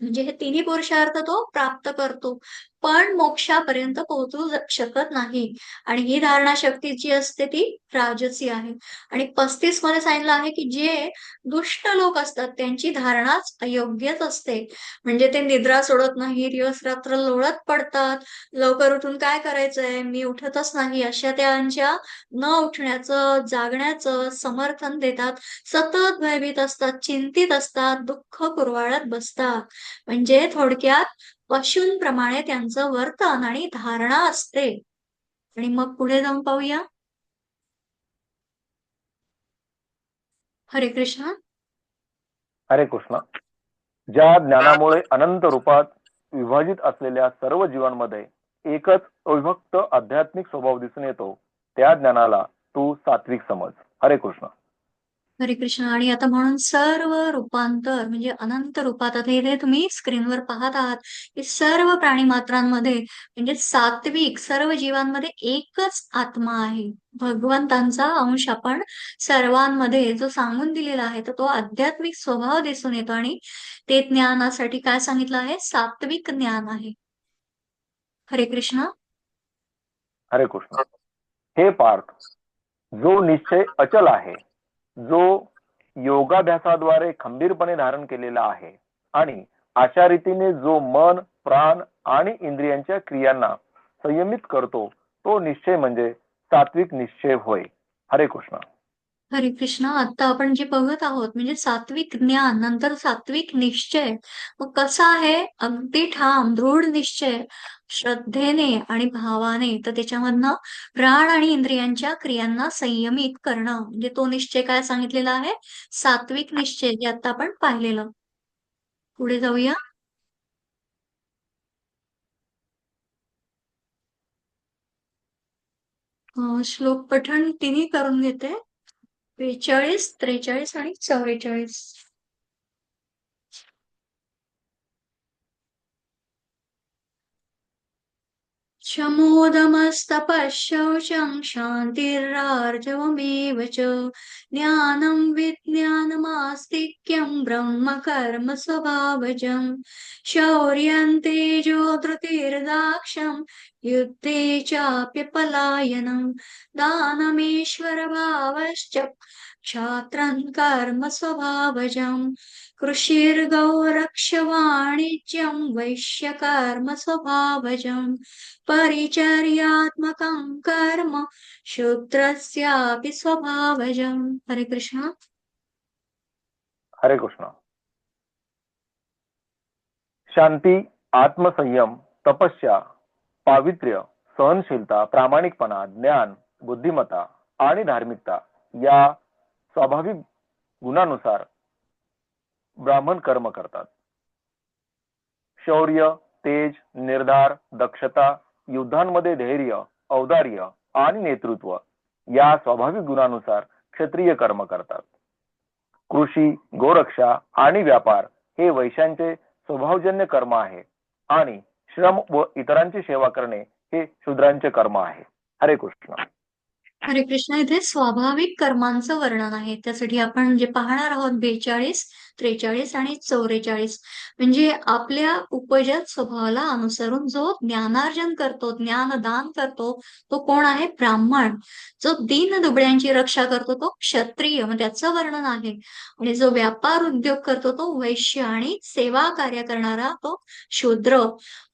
[SPEAKER 1] म्हणजे हे तिन्ही पुरुषार्थ तो प्राप्त करतो पण मोक्षापर्यंत पोहोचू शकत नाही. आणि ही धारणा शक्ती जी असते ती राजसी आहे. आणि 35 मध्ये सांगितलं आहे की जे दुष्ट लोक असतात त्यांची धारणाच अयोग्यच असते. म्हणजे ते निद्रा सोडत नाही, दिवस रात्र लोळत पडतात, लवकर उठून काय करायचंय, मी उठतच नाही, अशा त्यांच्या न उठण्याचं, जागण्याचं समर्थन देतात. सतत भयभीत असतात, चिंतित असतात, दुःख कुरवाळत बसतात. म्हणजे थोडक्यात पशूंप्रमाणे त्यांचं वर्तन आणि धारणा असते. आणि मग पुढे जाऊन पाहूया. हरे कृष्ण.
[SPEAKER 2] हरे कृष्ण. ज्या ज्ञानामुळे अनंत रूपात विभाजित असलेल्या सर्व जीवांमध्ये एकच अविभक्त आध्यात्मिक स्वभाव दिसून येतो त्या ज्ञानाला तू सात्विक समज. हरे कृष्ण.
[SPEAKER 1] हरे कृष्ण. आणि आता म्हणून सर्व रूपांतर म्हणजे अनंत रूपात आता इथे तुम्ही स्क्रीनवर पाहत आहात की सर्व प्राणी मात्रांमध्ये म्हणजे सात्विक सर्व जीवांमध्ये एकच आत्मा आहे. भगवंतांचा अंश आपण सर्वांमध्ये जो सांगून दिलेला आहे तर तो आध्यात्मिक स्वभाव दिसून येतो आणि ते ज्ञानासाठी काय सांगितलं आहे सात्विक ज्ञान आहे. हरे कृष्ण.
[SPEAKER 2] हरे कृष्ण. हे पार्थ, जो निश्चय अचल आहे, जो योगाभ्यासाद्वारे खंबीरपणे धारण केलेला आहे आणि अशा रीतीने जो मन, प्राण आणि इंद्रियांच्या क्रियांना संयमित करतो तो निश्चय म्हणजे सात्विक निश्चय होय. हरे कृष्ण.
[SPEAKER 1] हरे कृष्ण. आता आपण जे बघत आहोत म्हणजे सात्विक ज्ञान नंतर सात्विक निश्चय मग कसा आहे अगदी ठाम दृढ निश्चय श्रद्धेने आणि भावाने तर त्याच्यामधनं प्राण आणि इंद्रियांच्या क्रियांना संयमित करणं म्हणजे तो निश्चय काय सांगितलेला आहे सात्विक निश्चय जे आता आपण पाहिलेलं. पुढे जाऊया. श्लोक पठण तिन्ही करून घेते. 42, 43 आणि 44. शमोदमस्तपःशौचं क्षान्तिरार्जवमेव च ज्ञानं विज्ञानमास्तिक्यं ब्रह्म कर्म स्वभावजं शौर्यं तेजो धृतिर्दाक्ष्यं युद्धे चाप्यपलायनं दानमीश्वरभावश्च क्षात्रं कर्म स्वभावजं कृषिर्गौरक्षवाणिज्यं वैश्यकर्म स्वभावजं परिचर्यात्मकं कर्म शूद्रस्यापि स्वभावजं. हरे कृष्ण.
[SPEAKER 2] हरे कृष्ण. शांती, आत्मसंयम, तपस्या, पावित्र्य, सहनशीलता, प्रामाणिकपणा, ज्ञान, बुद्धिमत्ता आणि धार्मिकता या स्वाभाविक गुणानुसार ब्राह्मण कर्म करतात. शौर्य, तेज, निर्धार, दक्षता, युद्धांमध्ये धैर्य, औदार्य आणि नेतृत्व या स्वाभाविक गुणानुसार क्षत्रिय कर्म करतात. कृषी, गोरक्षा आणि व्यापार हे वैश्यांचे स्वभावजन्य कर्म आहे आणि श्रम व इतरांची सेवा करणे हे शूद्रांचे कर्म आहे. हरे कृष्ण.
[SPEAKER 1] हरे कृष्ण. इथे स्वाभाविक कर्मांचं वर्णन आहे. त्यासाठी आपण जे पाहणार आहोत 42, 43 आणि 44 म्हणजे आपल्या उपजत स्वभावाला अनुसरून जो ज्ञानार्जन करतो, ज्ञानदान करतो, तो कोण आहे? ब्राह्मण. जो दीन दुबळ्यांची रक्षा करतो तो क्षत्रिय, म्हणजे त्याचं वर्णन आहे. आणि जो व्यापार उद्योग करतो तो वैश्य आणि सेवा कार्य करणारा तो शूद्र.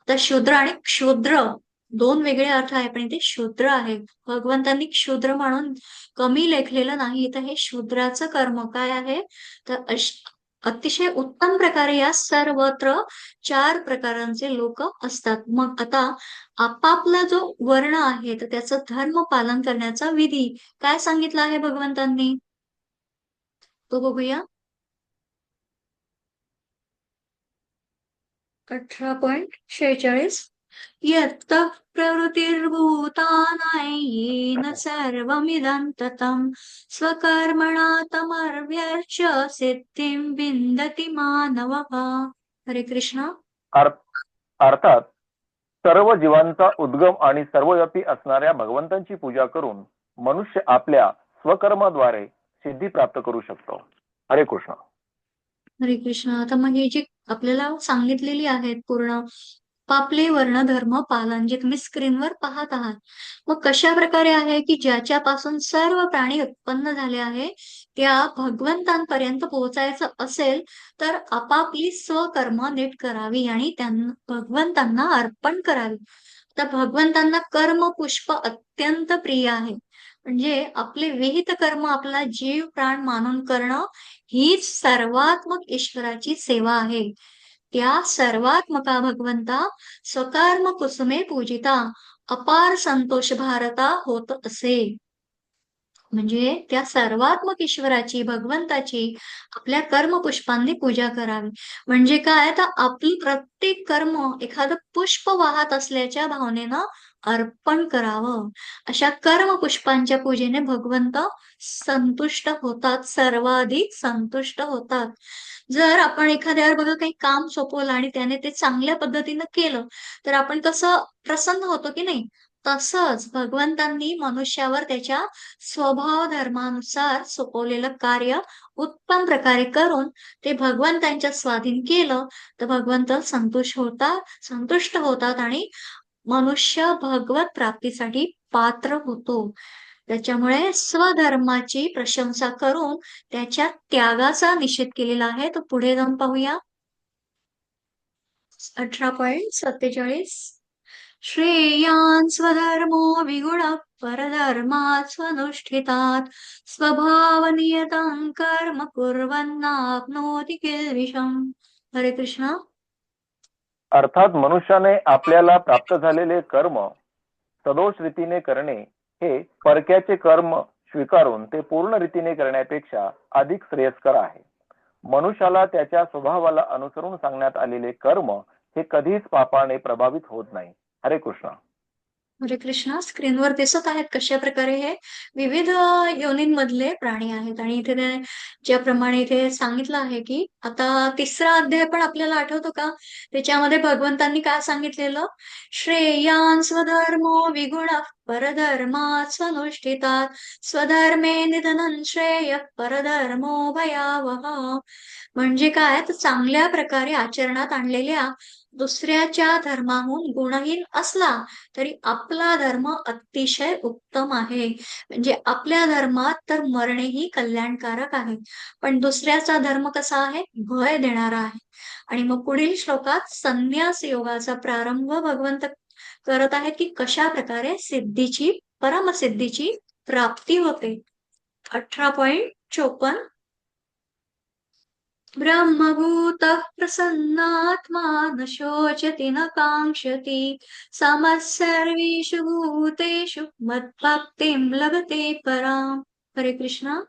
[SPEAKER 1] आता शूद्र आणि क्षुद्र दोन वेगळे अर्थ आहे, पण इथे शूद्र आहे. भगवंतांनी क्षुद्र म्हणून कमी लेखलेलं नाही, तर हे शूद्राचं कर्म काय आहे? तर अतिशय उत्तम प्रकारे या सर्वत्र 4 प्रकारांचे लोक असतात. मग आता आपापला जो वर्ण आहे तर त्याचं धर्म पालन करण्याचा विधी काय सांगितला आहे भगवंतांनी? तो बघूया. 18.46 यत्तः प्रवृत्तिर्भूतानां येन सर्वमिदं ततं स्वकर्मणा तमर्व्यर्च्य सिद्धिं विन्दति मानवः. हरे कृष्ण.
[SPEAKER 2] अर्थात सर्व जीवांचा उद्गम आणि सर्वव्यापी असणाऱ्या भगवंतांची पूजा करून मनुष्य आपल्या स्वकर्माद्वारे सिद्धी प्राप्त करू शकतो. हरे कृष्ण.
[SPEAKER 1] हरे कृष्ण. आता मग ही जी आपल्याला सांगितलेली आहेत पूर्ण आपले वर्ण धर्म पालन जे तुम्ही स्क्रीनवर पाहत आहात, मग कशा प्रकारे आहे की ज्याच्यापासून सर्व प्राणी उत्पन्न झाले आहे त्या भगवंतांपर्यंत पोहोचायचं असेल तर आपापली स्वकर्म नीट करावी आणि त्यांना भगवंतांना अर्पण करावी. तर भगवंतांना कर्म पुष्प अत्यंत प्रिय आहे. म्हणजे आपले विहित कर्म आपला जीव प्राण मानून करणं हीच सर्वात्मक ईश्वराची सेवा आहे. त्या सर्वात्मका भगवंता स्वकर्म कुसुमे पूजिता अपार संतोष भारता होत असे. म्हणजे त्या सर्वात्मक ईश्वराची भगवंताची आपल्या कर्मपुष्पांनी पूजा करावी. म्हणजे काय? तर आपली प्रत्येक कर्म एखादं पुष्प वाहत असल्याच्या भावनेनं अर्पण करावं. अशा कर्मपुष्पांच्या पूजेने भगवंत संतुष्ट होतात, सर्वाधिक संतुष्ट होतात. जर आपण एखाद्यावर बघा काही काम सोपवलं आणि त्याने ते चांगल्या पद्धतीनं केलं तर आपण कसं प्रसन्न होतो की नाही? तसंच भगवंतांनी मनुष्यावर त्याच्या स्वभाव धर्मानुसार सोपवलेलं कार्य उत्तम प्रकारे करून ते भगवंतांच्या स्वाधीन केलं तर भगवंत संतुष्ट होतात आणि मनुष्य भगवत प्राप्तीसाठी पात्र होतो. त्याच्यामुळे स्वधर्माची प्रशंसा करून त्याच्या त्यागाचा निषेध केलेला आहे. तो पुढे जाऊन पाहूया. 18.47 श्रेयान् स्वधर्मो विगुणः परधर्मात् स्वनुष्ठितात् स्वभावनियतं कर्म कुर्वन्नाप्नोति किल्बिषम्. हरे कृष्ण.
[SPEAKER 2] अर्थात मनुष्याने आपल्याला प्राप्त झालेले कर्म सदोष रीतीने करणे हे परक्याचे कर्म स्वीकारून ते पूर्ण रीतीने करण्यापेक्षा अधिक श्रेयस्कर आहे. मनुष्याला त्याच्या स्वभावाला अनुसरून सांगण्यात आलेले कर्म हे कधीच पापाने प्रभावित होत नाही. हरे कृष्ण.
[SPEAKER 1] हरे कृष्ण. स्क्रीनवर दिसत आहेत कशा प्रकारे हे विविध योनींमधले प्राणी आहेत आणि इथे ज्याप्रमाणे इथे सांगितलं आहे की आता 3रा अध्याय पण आपल्याला आठवतो का? त्याच्यामध्ये भगवंतांनी काय सांगितलेलं? श्रेयान् स्वधर्मो विगुणः परधर्मात् स्वनुष्ठितात् स्वधर्मे निधनं श्रेयः परधर्मो भयावह. म्हणजे काय? तर चांगल्या प्रकारे आचरणात आणलेल्या दुसऱ्याच्या धर्माहून गुणहीन असला तरी आपला धर्म अतिशय उत्तम आहे. म्हणजे आपल्या धर्मात तर मरणे ही कल्याणकारक आहे. पण दुसऱ्याचा धर्म कसा आहे? भय देणारा आहे. आणि मग पुढील श्लोकात संन्यास योगाचा प्रारंभ भगवंत करत आहेत की कशा प्रकारे परमसिद्धीची प्राप्ती होते. 18.54 ब्रह्मभूतः प्रसन्नात्मा न शोचति न काङ्क्षति समः सर्वेषु भूतेषु मद्भक्तिं लभते पराम्. हरे कृष्ण.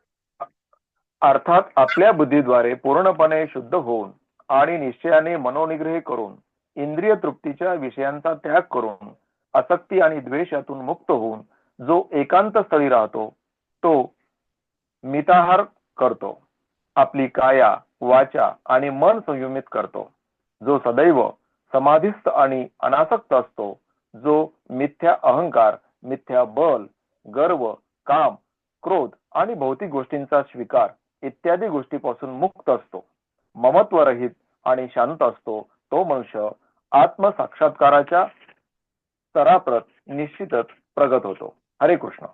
[SPEAKER 2] अर्थात आपल्या बुद्धीद्वारे पूर्णपणे शुद्ध होऊन आणि निश्चयाने मनोनिग्रह करून इंद्रिय तृप्तीच्या विषयांचा त्याग करून आसक्ती आणि द्वेष यातून मुक्त होऊन जो एकांत स्थळी राहतो तो मिताहार करतो, आपली काया वाचा आणि मन संयमित करतो, जो सदैव समाधिस्थ आणि अनासक्त असतो, जो मिथ्या अहंकार, मिथ्या बल, गर्व, काम, क्रोध आणि भौतिक गोष्टींचा स्वीकार इत्यादी गोष्टीपासून मुक्त असतो, ममत्वरहित आणि शांत असतो, तो मनुष्य आत्मसाक्षात्काराच्या स्तराप्रत निश्चितच प्रगत होतो. हरे कृष्ण.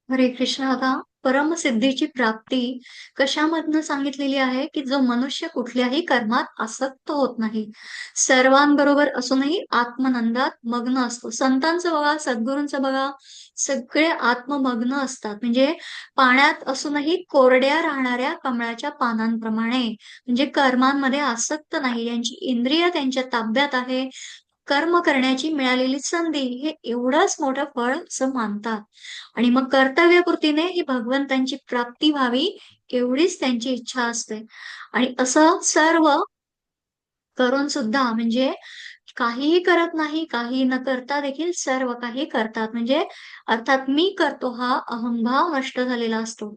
[SPEAKER 1] हरे कृष्ण. आता परमसिद्धीची प्राप्ती कशामधनं सांगितलेली आहे, की जो मनुष्य कुठल्याही कर्मात आसक्त होत नाही, सर्वांबरोबर असूनही आत्मनंदात मग्न असतो. संतांचं बघा, सद्गुरूंचं बघा, सगळे आत्ममग्न असतात. म्हणजे पाण्यात असूनही कोरड्या राहणाऱ्या कमळाच्या पानांप्रमाणे, म्हणजे कर्मांमध्ये आसक्त नाही, यांची इंद्रिय त्यांच्या ताब्यात आहे. कर्म करण्याची मिळालेली संधी हे एवढंच मोठं फळ असं मानतात. आणि मग कर्तव्यपूर्तीने ही भगवंतांची प्राप्ती व्हावी एवढीच त्यांची इच्छा असते. आणि असं सर्व करून सुद्धा म्हणजे काहीही करत नाही, काही न करता देखील सर्व काही करतात. म्हणजे अर्थात मी करतो हा अहंभाव नष्ट झालेला असतो.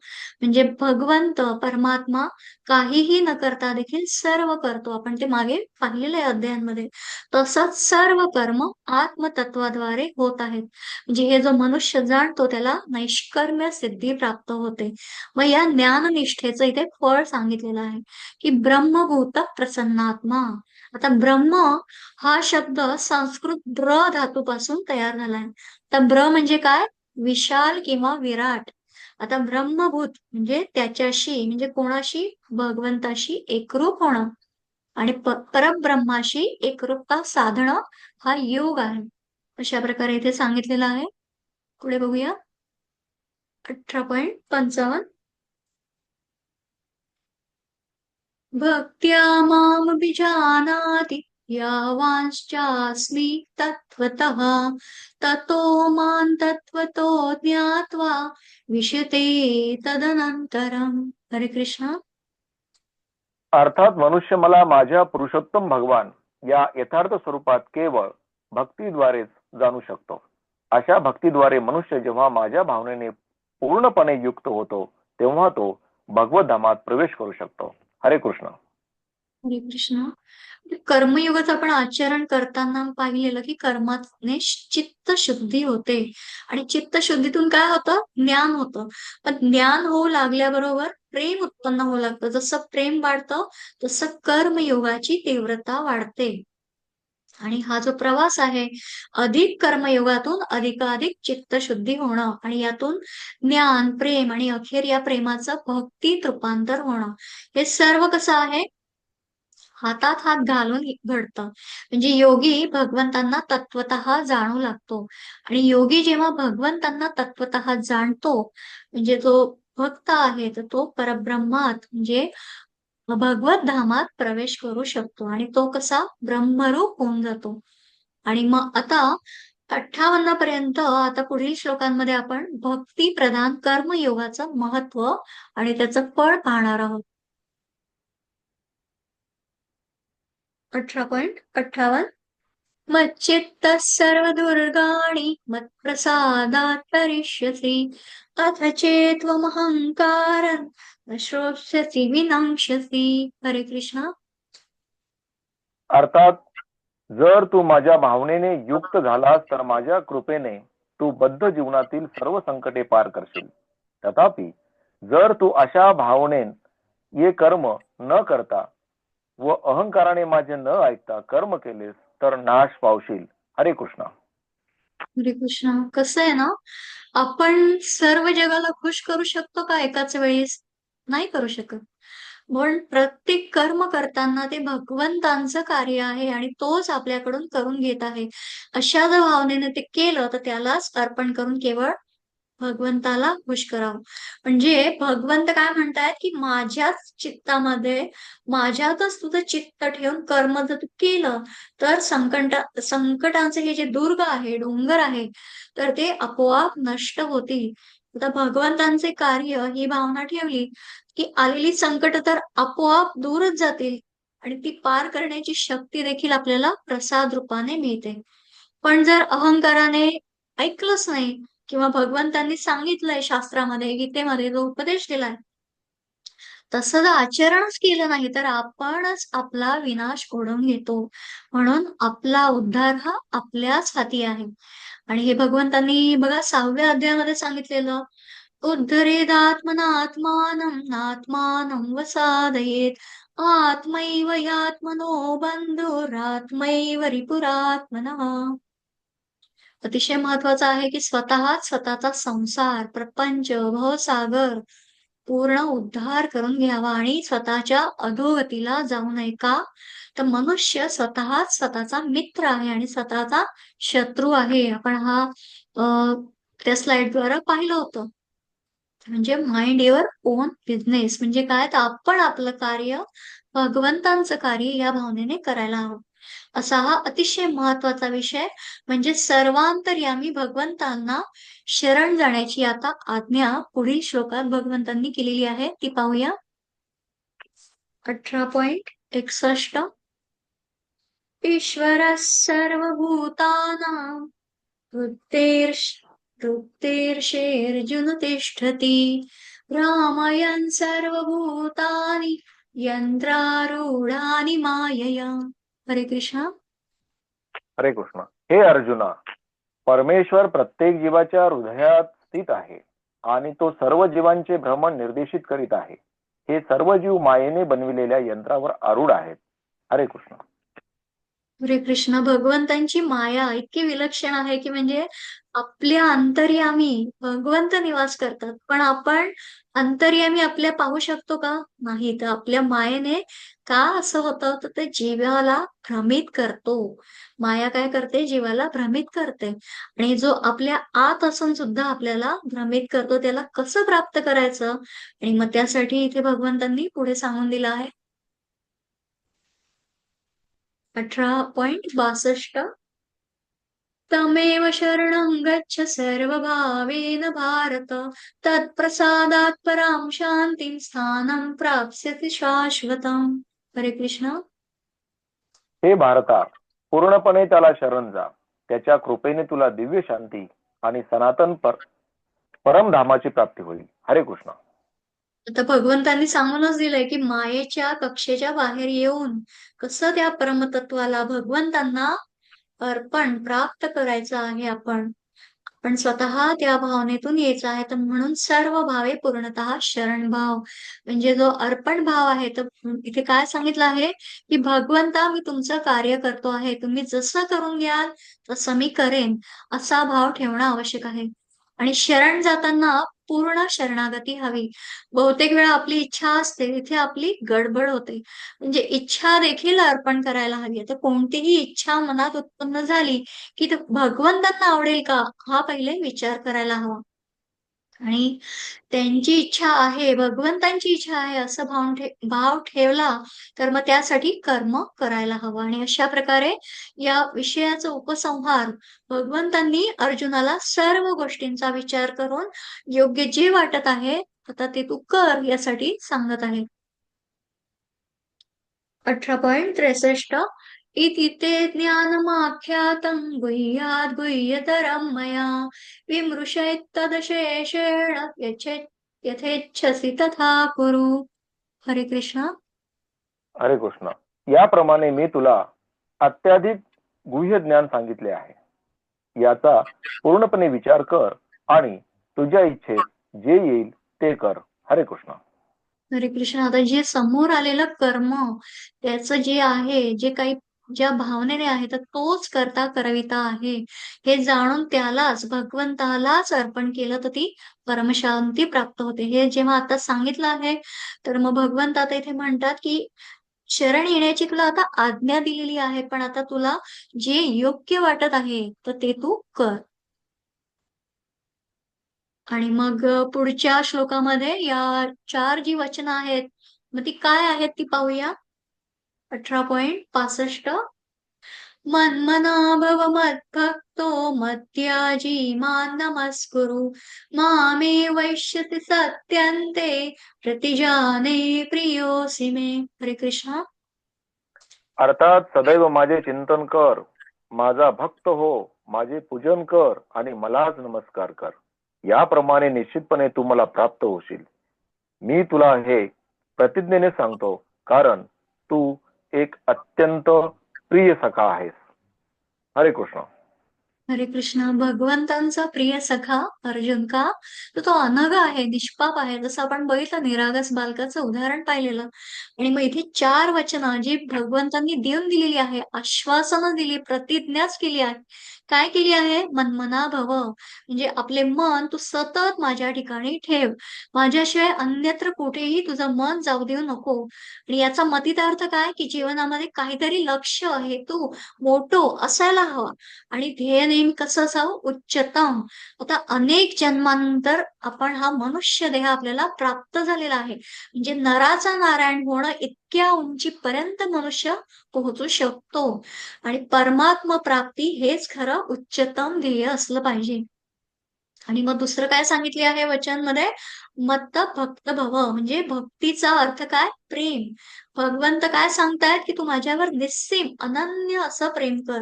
[SPEAKER 1] म्हणजे भगवंत, परमात्मा काहीही न करता देखील सर्व करतो. आपण ते मागे पाहिलेलं आहे अध्यायांमध्ये. तसंच सर्व कर्म आत्मतत्वाद्वारे होत आहेत. म्हणजे हे जो मनुष्य जाणतो त्याला नैष्कर्म्य सिद्धी प्राप्त होते. मग या ज्ञाननिष्ठेचं इथे फळ सांगितलेलं आहे, की ब्रह्मभूत प्रसन्नात्मा. आता ब्रह्म हा शब्द संस्कृत ब्र धातूपासून तयार झालाय. तर ब्र म्हणजे काय? विशाल किंवा विराट. आता ब्रह्मभूत म्हणजे त्याच्याशी म्हणजे कोणाशी? भगवंताशी एकरूप होणं आणि परब्रह्माशी एकरूपता साधणं हा योग आहे. अशा प्रकारे इथे सांगितलेलं आहे. पुढे बघूया 18.55. भक्त्या मामभिजानाति यावांश्चास्मि तत्त्वतः ततो मां तत्त्वतो ज्ञात्वा विशते तदनंतरम. हरे कृष्ण.
[SPEAKER 2] अर्थात मनुष्य मला माझ्या पुरुषोत्तम भगवान या यथार्थ स्वरूपात केवळ भक्तीद्वारेच जाणू शकतो. अशा भक्तीद्वारे मनुष्य जेव्हा माझ्या भावनेने पूर्णपणे युक्त होतो तेव्हा तो भगवत धामात प्रवेश करू शकतो. हरे कृष्ण.
[SPEAKER 1] हरे कृष्ण. कर्मयोगाचं आपण आचरण करताना पाहिलेलं की कर्माने चित्त शुद्धी होते आणि चित्त शुद्धीतून काय होतं? ज्ञान होतं. पण ज्ञान होऊ लागल्याबरोबर प्रेम उत्पन्न होऊ लागतं. जसं प्रेम वाढतं तसं कर्मयोगाची तीव्रता वाढते. आणि हा जो प्रवास आहे अधिक कर्मयोगातून अधिकाधिक चित्तशुद्धी होणं आणि यातून ज्ञान, प्रेम आणि अखेर या प्रेमाचं भक्तीत रूपांतर होणं, हे सर्व कसं आहे? हातात हात घालून घडतं. म्हणजे योगी भगवंतांना तत्वतः जाणू लागतो आणि योगी जेव्हा भगवंतांना तत्वतः जाणतो म्हणजे जो भक्त आहे तर तो परब्रह्मात म्हणजे भगवत धामात प्रवेश करू शकतो आणि तो कसा ब्रह्मरूप होऊन जातो. आणि मग आता 58 पर्यंत आता पुढील श्लोकांमध्ये आपण भक्ती प्रधान कर्मयोगाचं महत्व आणि त्याचं फळ पाहणार आहोत. 18.58. मच्चित्तः सर्वदुर्गाणि मत्प्रसादात् करिष्यसि अथ चेत्त्वमहङ्कारं न श्रोष्यसि विनङ्क्ष्यसि. हरे कृष्ण.
[SPEAKER 2] अर्थात जर तू माझ्या भावनेने युक्त झालास तर माझ्या कृपेने तू बद्ध जीवनातील सर्व संकटे पार करशील. तथापि जर तू अशा भावनेन ये कर्म न करता व अहंकाराने माझे न ऐकता कर्म केलेस तर नाश पावशील. हरे कृष्ण.
[SPEAKER 1] हरे कृष्ण. कसं आहे ना, आपण सर्व जगाला खुश करू शकतो का एकाच वेळेस? नाही करू शकत. पण प्रत्येक कर्म करताना ते भगवंतांचं कार्य आहे आणि तोच आपल्याकडून करून घेत आहे. अशा जर भावनेने ते केलं तर त्यालाच अर्पण करून केवळ भगवंताला खुश करावं. म्हणजे भगवंत काय म्हणतायत, की माझ्याच चित्तामध्ये, माझ्यातच तुझं चित्त ठेवून कर्म जर तू केलं, तर संकटाचे हे जे दुर्ग आहे, डोंगर आहे, तर ते आपोआप नष्ट होतील. आता भगवंतांचे कार्य ही भावना ठेवली, की आलेली संकट तर आपोआप दूरच जातील आणि ती पार करण्याची शक्ती देखील आपल्याला प्रसाद रूपाने मिळते. पण जर अहंकाराने ऐकलंच नाही किंवा भगवंतांनी सांगितलंय शास्त्रामध्ये, गीतेमध्ये जो उपदेश दिलाय, तसं जर आचरणच केलं नाही तर आपणच आपला विनाश ओढवून घेतो. म्हणून आपला उद्धार हा आपल्याच हाती आहे. आणि हे भगवंतांनी बघा 6व्या अध्यायामध्ये सांगितलेलं, उद्धरेदात्मनात्मानं नात्मानं वसादयेत आत्मैव ह्यात्मनो बंधुरात्मैव रिपुरात्मनः. अतिशय महत्वाचं आहे की स्वतःच स्वतःचा संसार, प्रपंच, भवसागर पूर्ण उद्धार करून घ्यावा आणि स्वतःच्या अधोगतीला जाऊ नये. का? तर मनुष्य स्वतःच स्वतःचा मित्र आहे आणि स्वतःचा शत्रू आहे. आपण हा त्या स्लाइडद्वारे पाहिलं होतं. म्हणजे माइंड युअर ओन बिझनेस म्हणजे काय? तर आपण आपलं कार्य भगवंतांचं कार्य या भावनेने करायला हवं. असा हा अतिशय महत्वाचा विषय म्हणजे सर्वांतर्यामी भगवंतांना शरण जाण्याची आता आज्ञा पुढील श्लोकात भगवंतांनी केलेली आहे. ती पाहूया. 18.61 ईश्वरः सर्वभूतानां हृत्तेर्षेऽर्जुन तिष्ठति भ्रामयन् सर्वभूतानि यंत्रारूढानि मायया. हरे कृष्ण.
[SPEAKER 2] हरे कृष्ण. हे अर्जुना, परमेश्वर प्रत्येक जीवाच्या हृदयात स्थित आहे आणि तो सर्व जीवांचे भ्रमण निर्देशित करीत आहे. हे सर्व जीव मायेने बनविलेल्या यंत्रावर आरूढ आहेत. हरे कृष्ण.
[SPEAKER 1] हरे कृष्ण. भगवंतांची माया इतकी विलक्षण आहे की म्हणजे आपल्या अंतर्यामी भगवंत निवास करतात. पण आपण अंतर्यामी आपल्या पाहू शकतो का? नाही. तर आपल्या मायेने का असं होतं? तर ते जीवाला भ्रमित करतो. माया काय करते? जीवाला भ्रमित करते. आणि जो आपल्या आत असून सुद्धा आपल्याला भ्रमित करतो, त्याला कसं प्राप्त करायचं? आणि मग त्यासाठी इथे भगवंतांनी पुढे सांगून दिलं आहे. 18.62 तमेव शरणं गच्छ सर्वभावेन भारत तत्प्रसादात् परां शान्तिं स्थानं प्राप्स्यसि शाश्वतम्. हरे कृष्ण.
[SPEAKER 2] हे भारता, पूर्णपणे त्याला शरण जा. त्याच्या कृपेने तुला दिव्य शांती आणि सनातन परमधामाची प्राप्ती होईल. हरे कृष्ण.
[SPEAKER 1] आता भगवंतांनी सांगूनच दिलंय की मायेच्या कक्षेच्या बाहेर येऊन कसं त्या परमतत्वाला भगवंतांना अर्पण प्राप्त करायचं आहे. आपण स्वतः त्या भावनेतून यायचं आहे. तर म्हणून सर्व भावे पूर्णतः शरण भाव म्हणजे जो अर्पण भाव आहे. तर इथे काय सांगितलं आहे की भगवंता मी तुमचं कार्य करतो आहे, तुम्ही जसं करून घ्याल तसं मी करेन, असा भाव ठेवणं आवश्यक आहे. आणि शरण जाताना पूर्ण शरणागती हवी. बहुतेक वेळा आपली इच्छा असते, तिथे आपली गडबड होते. म्हणजे इच्छा देखील अर्पण करायला हवी. तर कोणतीही इच्छा मनात उत्पन्न झाली की ते भगवंतांना आवडेल का? हा पहिले विचार करायला हवा. आणि त्यांची इच्छा आहे, भगवंतांची इच्छा आहे असं भाव ठेवला, तर मग त्यासाठी कर्म करायला हवं. आणि अशा प्रकारे या विषयाचा उपसंहार भगवंतांनी अर्जुनाला सर्व गोष्टींचा विचार करून योग्य जे वाटत आहे, आता ते तू कर यासाठी सांगत आहे. 18.63 इति ते ज्ञानमाख्यातं गुह्याद् गुह्यतरं मया विमृशैतदशेषेण यथेच्छसि तथा कुरु. हरे कृष्ण.
[SPEAKER 2] हरे कृष्ण. याप्रमाणे मी तुला अत्याधिक गुह्य ज्ञान सांगितले आहे. याचा पूर्णपणे विचार कर आणि तुझ्या इच्छेत जे येईल ते कर. हरे कृष्ण.
[SPEAKER 1] हरे कृष्ण. आता जे समोर आलेलं कर्म त्याचं जे आहे, जे काही ज्या भावनेने आहे तर तोच करता करविता आहे हे जाणून त्यालाच भगवंतालाच अर्पण केलं तर ती परमशांती प्राप्त होते. हे जेव्हा आता सांगितलं आहे तर मग भगवंत आता इथे म्हणतात की शरण येण्याची तुला आता आज्ञा दिलेली आहे, पण आता तुला जे योग्य वाटत आहे तर ते तू कर. आणि मग पुढच्या श्लोकामध्ये या 4 जी वचनं आहेत, मग ती काय आहेत ती पाहूया. 18.65 मन्मना भव मद्भक्तो मद्याजी मां नमस्कुरु मामे वैश्यति सत्यन्ते प्रतिजाने प्रियोसि मे. हरे कृष्ण.
[SPEAKER 2] अर्थात सदैव माझे चिंतन कर माझा भक्त हो, माझे पूजन कर आणि मलाच नमस्कार कर. याप्रमाणे निश्चितपणे तू मला प्राप्त होशील. मी तुला हे प्रतिज्ञेने सांगतो, कारण तू एक अत्यंत प्रिय सखा आहेस. हरे कृष्ण.
[SPEAKER 1] हरे कृष्ण. भगवंतांचा प्रिय सखा अर्जुन का? तर तो अनघ आहे, निष्पाप आहे. जसं आपण बघितलं निरागस बालकाचं उदाहरण पाहिलेलं. आणि मग इथे 4 वचनं जी भगवंतांनी देऊन दिलेली आहे, आश्वासनं दिली, प्रतिज्ञाच केली आहे. काय केली आहे? मन्मना भव, म्हणजे आपले मन तू सतत माझ्या ठिकाणी ठेव. माझ्याशिवाय अन्यत्र कुठेही तुझं मन जाऊ देऊ नको. आणि याचा मतितार्थ काय? की जीवनामध्ये काहीतरी लक्ष्य, हेतू, मोटो असायला हवा. आणि ध्येय नेहमी कसं असावं? उच्चतम. आता अनेक जन्मानंतर आपण हा मनुष्य देह आपल्याला प्राप्त झालेला आहे. म्हणजे नराचा नारायण होणं इतक्या उंचीपर्यंत मनुष्य पोहोचू शकतो. आणि परमात्मा प्राप्ती हेच खरं उच्चतम ध्येय असलं पाहिजे. आणि मग दुसरं काय सांगितले आहे वचनमध्ये? मत्त भक्त भव, म्हणजे भक्तीचा अर्थ काय? प्रेम. भगवंत काय सांगतायत? की तू माझ्यावर निस्सीम अनन्य असं प्रेम कर.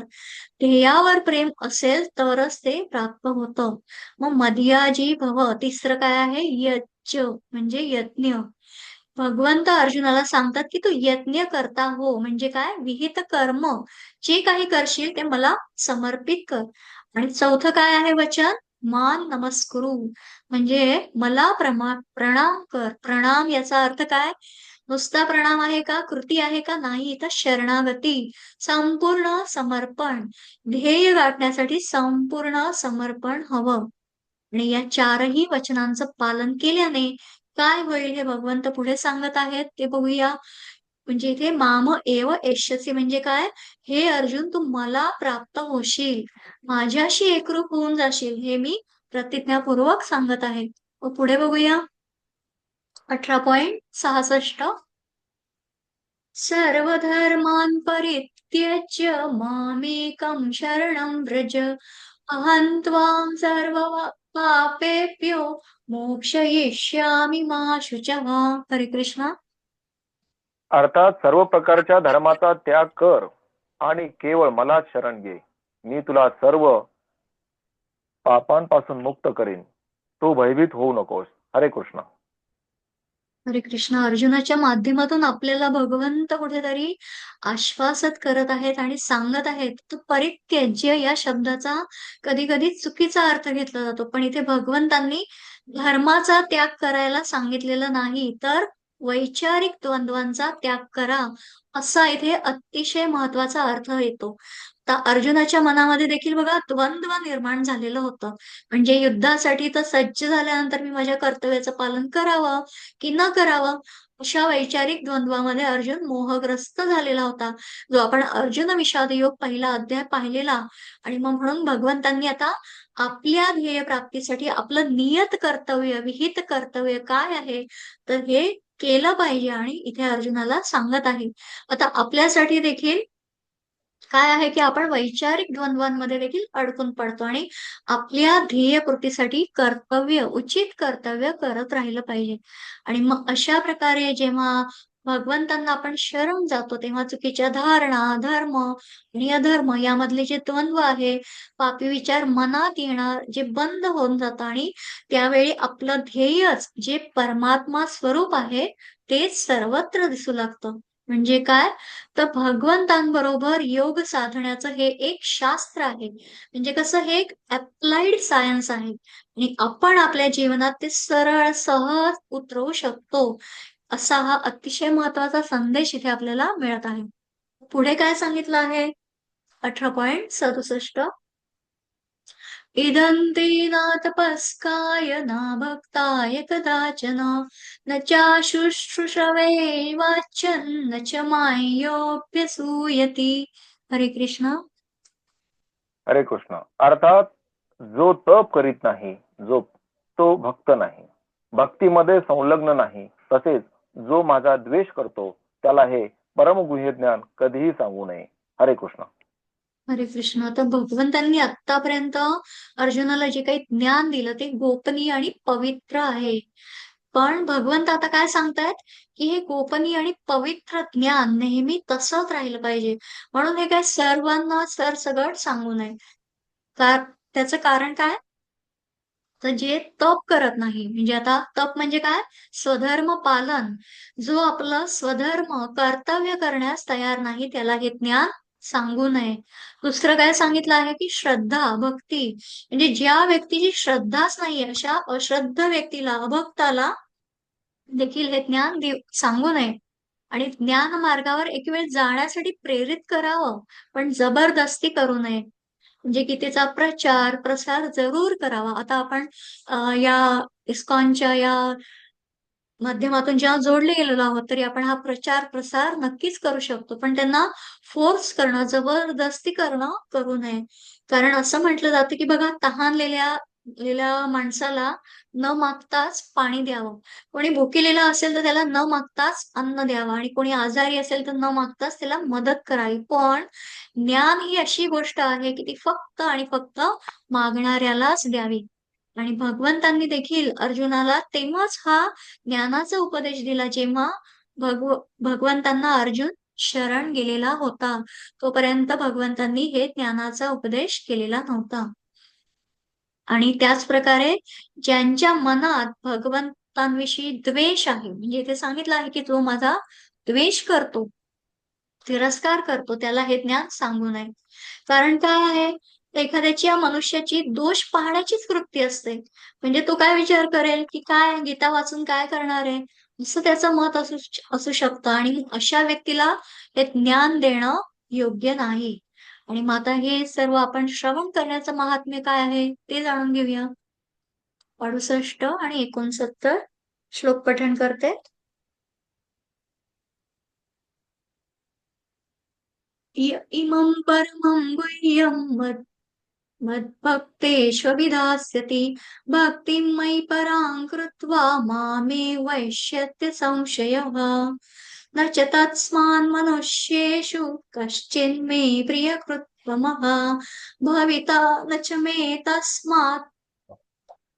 [SPEAKER 1] ध्येयावर प्रेम असेल तरच ते प्राप्त होतं. मग मध्याजी भव, तिसरं काय आहे? यज्ञ, म्हणजे यज्ञ. भगवंत अर्जुनाला सांगतात की तू यज्ञ करता हो, म्हणजे काय? विहित कर्म जे काही करशील ते मला समर्पित कर. आणि चौथं काय आहे वचन? मान नमस्कुरु, म्हणजे मला प्रणाम कर. प्रणाम याचा अर्थ काय? नुसता प्रणाम आहे का? कृती आहे का? नाही, तर शरणागती, संपूर्ण समर्पण. ध्येय गाठण्यासाठी संपूर्ण समर्पण हवं. आणि या 4ही वचनांचं पालन केल्याने काय होईल हे भगवंत पुढे सांगत आहेत ते बघूया. म्हणजे इथे माम एव एष्यसि, म्हणजे काय? हे अर्जुन, तू मला प्राप्त होशील, माझ्याशी एकरूप होऊन जाशील, हे मी प्रतिज्ञापूर्वक सांगत आहे. मग पुढे बघूया 18.66. सर्वधर्मान् परित्यज्य मामेकं शरणं व्रज, अहं त्वां सर्वपापेभ्यो मोक्षयिष्यामि मा शुचः. हरे कृष्ण.
[SPEAKER 2] अर्थात सर्व प्रकारच्या धर्माचा त्याग कर आणि केवळ मलाच शरण घे. मी तुला सर्व पापांपासून मुक्त करीन. तू भयभीत होऊ नकोस. हरे कृष्ण.
[SPEAKER 1] हरे कृष्ण. अर्जुनाच्या माध्यमातून आपल्याला भगवंत कुठेतरी आश्वासत करत आहेत आणि सांगत आहेत. तर परित्यज्य या शब्दाचा कधी कधी चुकीचा अर्थ घेतला जातो, पण इथे भगवंतांनी धर्माचा त्याग करायला सांगितलेलं नाही, तर वैचारिक द्वंद्वांचा त्याग करा, असा इथे अतिशय महत्वाचा अर्थ येतो. तर अर्जुनाच्या मनामध्ये देखील बघा द्वंद्व निर्माण झालेलं होतं. म्हणजे युद्धासाठी तर सज्ज झाल्यानंतर मी माझ्या कर्तव्याचं पालन करावं की न करावं, अशा वैचारिक द्वंद्वामध्ये अर्जुन मोहग्रस्त झालेला होता, जो आपण अर्जुन विषाद योग पहिला अध्याय पाहिलेला. आणि मग म्हणून भगवंतांनी आता आपल्या ध्येय प्राप्तीसाठी आपलं नियत कर्तव्य, विहित कर्तव्य काय आहे, तर हे केलं पाहिजे आणि इथे अर्जुनाला सांगत आहे. आता आपल्यासाठी देखील काय आहे की आपण वैचारिक द्वंद्वांमध्ये देखील अडकून पडतो आणि आपल्या ध्येयपूर्तीसाठी कर्तव्य, उचित कर्तव्य करत राहिलं पाहिजे. आणि मग अशा प्रकारे जेव्हा भगवंतांना आपण शरण जातो, तेव्हा चुकीच्या धारणा, धर्म आणि अधर्म यामधले जे द्वंद्व आहे, पापी विचार मनात येणार जे बंद होऊन जातं आणि त्यावेळी आपलं ध्येयच जे परमात्मा स्वरूप आहे तेच सर्वत्र दिसू लागतं. म्हणजे काय? तर भगवंतांबरोबर योग साधण्याचं हे एक शास्त्र आहे. म्हणजे कसं, हे एक अप्लाइड सायन्स आहे आणि आपण आपल्या जीवनात ते सरळ सहज उतरवू शकतो, असा हा अतिशय महत्वाचा संदेश इथे आपल्याला मिळत आहे. पुढे काय सांगितलं आहे 18.67. इदं ते न तपस्काय न भक्ताय कदाचन, न चाशुश्रूषवे वाच्यं न च माय्योऽभ्यसूयति. हरे कृष्ण.
[SPEAKER 2] हरे कृष्ण. अर्थात जो तप करीत नाही, जो तो भक्त नाही, भक्तीमध्ये संलग्न नाही, तसेच जो माझा द्वेष करतो त्याला हे परमगुह्य ज्ञान कधीही सांगू नये. हरे कृष्ण.
[SPEAKER 1] हरे कृष्ण. तर भगवंतांनी आतापर्यंत अर्जुनाला जे काही ज्ञान दिलं ते गोपनीय आणि पवित्र आहे. पण भगवंत आता काय सांगतायत, की हे गोपनीय आणि पवित्र ज्ञान नेहमी तसंच राहिलं पाहिजे. म्हणून हे काय सर्वांना सरसकट सांगू नये. कार त्याचं कारण काय? तर जे तप करत नाही, म्हणजे आता तप म्हणजे काय? स्वधर्म पालन. जो आपलं स्वधर्म कर्तव्य करण्यास तयार नाही, त्याला हे ज्ञान सांगू नये. दुसरं काय सांगितलं आहे, की श्रद्धा, भक्ती. म्हणजे ज्या व्यक्तीची श्रद्धाच नाहीये, अशा अश्रद्ध व्यक्तीला, अभक्ताला देखील हे ज्ञान सांगू नये. आणि ज्ञान मार्गावर एक वेळ जाण्यासाठी प्रेरित करावं, पण जबरदस्ती करू नये. म्हणजे गीतेचा प्रचार, प्रसार जरूर करावा. आता आपण या इस्कॉनच्या या माध्यमातून जेव्हा जोडले गेलेलो आहोत, तरी आपण हा प्रचार, प्रसार नक्कीच करू शकतो. पण त्यांना फोर्स करणं, जबरदस्ती करणं करू नये. कारण असं म्हटलं जातं, की बघा तहानलेल्या लेल्या माणसाला न मागताच पाणी द्यावं. कोणी भुकेलेला असेल, तर त्याला न मागताच अन्न द्यावं आणि कोणी आजारी असेल, तर न मागताच त्याला मदत करावी. पण ज्ञान ही अशी गोष्ट आहे, की ती फक्त आणि फक्त मागणाऱ्यालाच द्यावी. आणि भगवंतांनी देखील अर्जुनाला तेव्हाच हा ज्ञानाचा उपदेश दिला, जेव्हा भगवंतांना अर्जुन शरण गेलेला होता. तोपर्यंत भगवंतांनी हे ज्ञानाचा उपदेश केलेला नव्हता. आणि त्याच प्रकारे ज्यांच्या मनात भगवंतांविषयी द्वेष आहे, म्हणजे इथे सांगितलं आहे, की जो माझा द्वेष करतो, तिरस्कार करतो, त्याला हे ज्ञान सांगू नये. कारण काय आहे, एखाद्याची या मनुष्याची दोष पाहण्याचीच वृत्ती असते. म्हणजे तो काय विचार करेल, की काय गीता वाचून काय करणार आहे? असं त्याचं मत असू असू शकतं आणि अशा व्यक्तीला हे ज्ञान देणं योग्य नाही. आणि मग आता हे सर्व आपण श्रवण करण्याचं महात्म्य काय आहे, ते जाणून घेऊया. 68 आणि 69 श्लोक पठण करते. इमं परमं गुह्यं मद्भक्तेष्वभिधास्यति भक्तिं मयि परां कृत्वा मामे वैष्यत्य संशयः न च तस्मान् मनुष्येषु कश्चिन्मे प्रियकृत्वमः भविता न च मे तस्मात्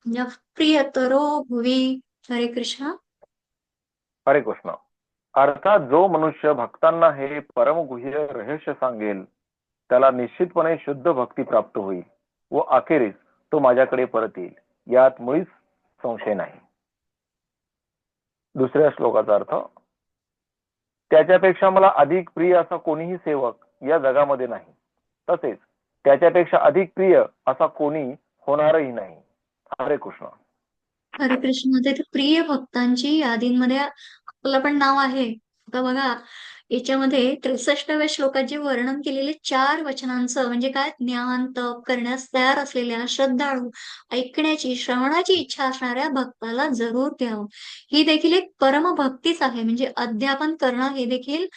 [SPEAKER 1] न प्रियतरो भुवि. हरे कृष्ण.
[SPEAKER 2] हरे कृष्ण. अर्थात जो मनुष्य भक्तांना हे परमगुह्य रहस्य सांगेल, त्याला निश्चितपणे शुद्ध भक्ती प्राप्त होईल व अखेरीस तो माझ्याकडे परत येईल, यात मुळीच संशय नाही. दुसऱ्या श्लोकाचा अर्थ, त्याच्यापेक्षा मला अधिक प्रिय असा कोणीही सेवक या जगामध्ये नाही, तसेच त्याच्यापेक्षा अधिक प्रिय असा कोणी होणारही नाही. हरे कृष्ण.
[SPEAKER 1] हरे कृष्ण. तिथे प्रिय भक्तांची यादींमध्ये आपलं पण नाव आहे. आता बघा, याच्यामध्ये 63व्या श्लोकात जे वर्णन केलेले 4 वचनांचं म्हणजे काय, ज्ञान तप करण्यास तयार असलेल्या श्रद्धाळू, ऐकण्याची, श्रवणाची इच्छा असणाऱ्या भक्ताला जरूर द्यावं. ही देखील एक परमभक्तीच आहे. म्हणजे अध्यापन करणं हे देखील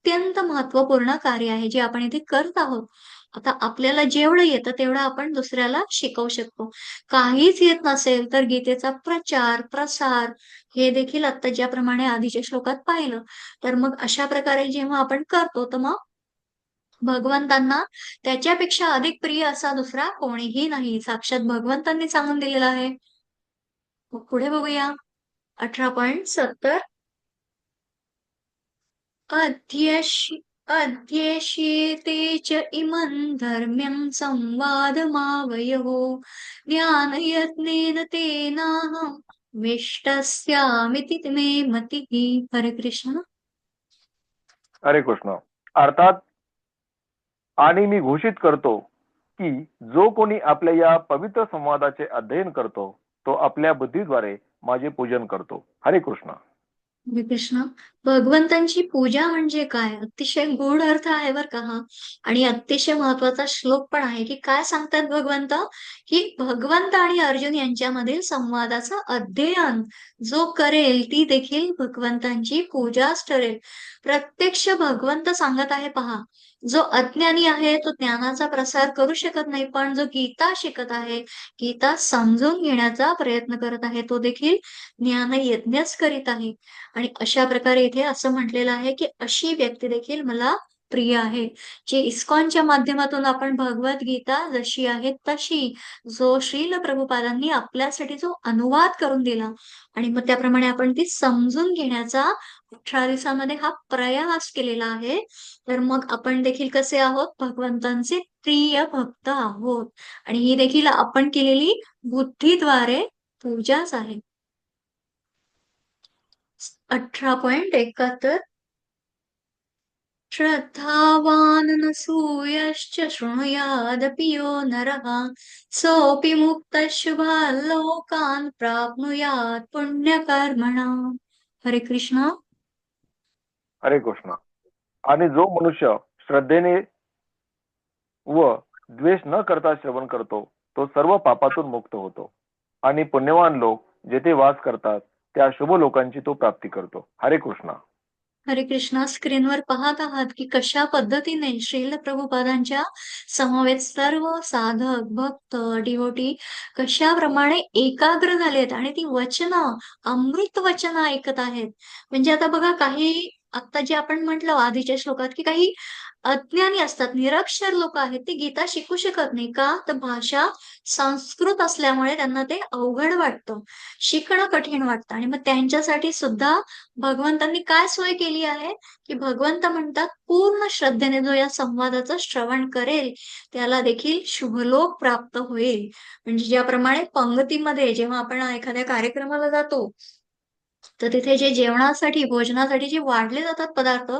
[SPEAKER 1] अत्यंत महत्त्वपूर्ण कार्य आहे, जे आपण इथे करत आहोत. आता आपल्याला जेवढं येतं तेवढं आपण दुसऱ्याला शिकवू शकतो. काहीच येत नसेल तर गीतेचा प्रचार, प्रसार हे देखील आता ज्याप्रमाणे आधीच्या श्लोकात पाहिलं, तर मग अशा प्रकारे जेव्हा आपण करतो, तर मग भगवंतांना त्याच्यापेक्षा अधिक प्रिय असा दुसरा कोणीही नाही. साक्षात भगवंतांनी सांगून दिलेलं आहे. मग पुढे बघूया. 18.70 अध्यक्ष अध्येष्येते च इमं धर्म्यं संवादमावयोः ज्ञानयत्नेन तेनाहं विष्टस्यामिति मे मतिः. हरे कृष्ण.
[SPEAKER 2] हरे कृष्ण. अर्थात, आणि मी घोषित करतो की जो कोणी आपल्या या पवित्र संवादाचे अध्ययन करतो, तो आपल्या बुद्धीद्वारे माझे पूजन करतो. हरे कृष्ण.
[SPEAKER 1] हरे कृष्ण. भगवंतांची पूजा म्हणजे काय? अतिशय गूढ अर्थ आहे बरं का हा. आणि अतिशय महत्वाचा श्लोक पण आहे, की काय सांगतात भगवंत, की भगवंत आणि अर्जुन यांच्यामधील संवादाचं अध्ययन जो करेल, ती देखील भगवंतांची पूजाच ठरेल. प्रत्यक्ष भगवंत सांगत आहे पहा, जो अज्ञानी आहे तो ज्ञानाचा प्रसार करू शकत नाही, पण जो गीता शिकत आहे, गीता समजून घेण्याचा प्रयत्न करत आहे, तो देखील ज्ञान यज्ञच करीत आहे. आणि अशा प्रकारे इथे असं म्हटलेलं आहे, की अशी व्यक्ती देखील मला प्रिय आहे. जे इस्कॉनच्या माध्यमातून आपण भगवद्गीता जशी आहे तशी जो श्रील प्रभुपादांनी आपल्यासाठी जो अनुवाद करून दिला आणि मग त्याप्रमाणे आपण ती समजून घेण्याचा 18 दिवसामध्ये हा प्रयास केलेला आहे. तर मग आपण देखील कसे आहोत? भगवंतांचे प्रिय भक्त आहोत. आणि ही देखील आपण केलेली बुद्धीद्वारे पूजाच आहे. 18.71 श्रद्धावान् नसूयश्च शृणुयादपि यो नरः सोऽपि मुक्तः शुभान् लोकान् प्राप्नुयात् पुण्यकर्मणा. हरे कृष्ण.
[SPEAKER 2] हरे कृष्ण. आणि जो मनुष्य श्रद्धेने व द्वेष न करता श्रवण करतो तो सर्व पापातून मुक्त होतो आणि पुण्यवान लोक जेथे वास करतात त्या शुभ लोकांची तो प्राप्ती करतो. हरे कृष्ण.
[SPEAKER 1] हरे कृष्णा. स्क्रीनवर पाहत आहात की कशा पद्धतीने श्रील प्रभुपादांच्या समवेत सर्व साधक भक्त डिवोटी कशाप्रमाणे एकाग्र झालेत आणि ती वचनं अमृत वचनं ऐकत आहेत. म्हणजे आता बघा काही आता जे आपण म्हटलं आधीच्या श्लोकात की काही अज्ञानी असतात, निरक्षर लोक आहेत, ते गीता शिकू शकत नाही का? तर भाषा संस्कृत असल्यामुळे त्यांना ते अवघड वाटतं, शिकणं कठीण वाटतं आणि मग त्यांच्यासाठी सुद्धा भगवंतांनी काय सोय केली आहे की भगवंत म्हणतात पूर्ण श्रद्धेने जो या संवादाचं श्रवण करेल त्याला देखील शुभलोक प्राप्त होईल. म्हणजे ज्याप्रमाणे पंगतीमध्ये जेव्हा आपण एखाद्या कार्यक्रमाला जातो तर तिथे जे जेवणासाठी भोजनासाठी जे वाढले जातात पदार्थ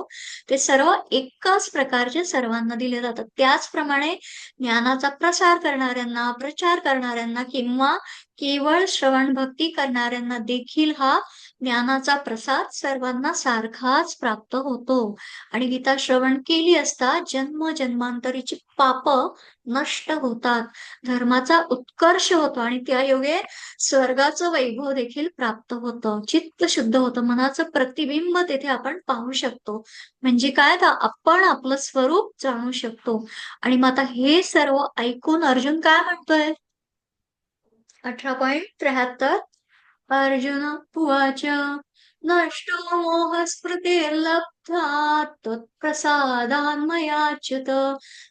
[SPEAKER 1] ते सर्व एकाच प्रकारचे सर्वांना दिले जातात. त्याचप्रमाणे ज्ञानाचा प्रसार करणाऱ्यांना प्रचार करणाऱ्यांना किंवा केवळ श्रवण भक्ती करणाऱ्यांना देखील हा ज्ञानाचा प्रसाद सर्वांना सारखाच प्राप्त होतो. आणि गीता श्रवण केली असता जन्म जन्मांतरीची पाप नष्ट होतात, धर्माचा उत्कर्ष होतो आणि त्या योगे स्वर्गाचं वैभव देखील प्राप्त होतं, चित्त शुद्ध होतं, मनाचं प्रतिबिंब तेथे आपण पाहू शकतो. म्हणजे काय तर आपण आपलं स्वरूप जाणू शकतो. आणि मग आता हे सर्व ऐकून अर्जुन काय म्हणतोय? 18.73 अर्जुन उवाच नष्टो मोहस्मृतिर्लब्धा त्वत्प्रसादान्मयाच्युत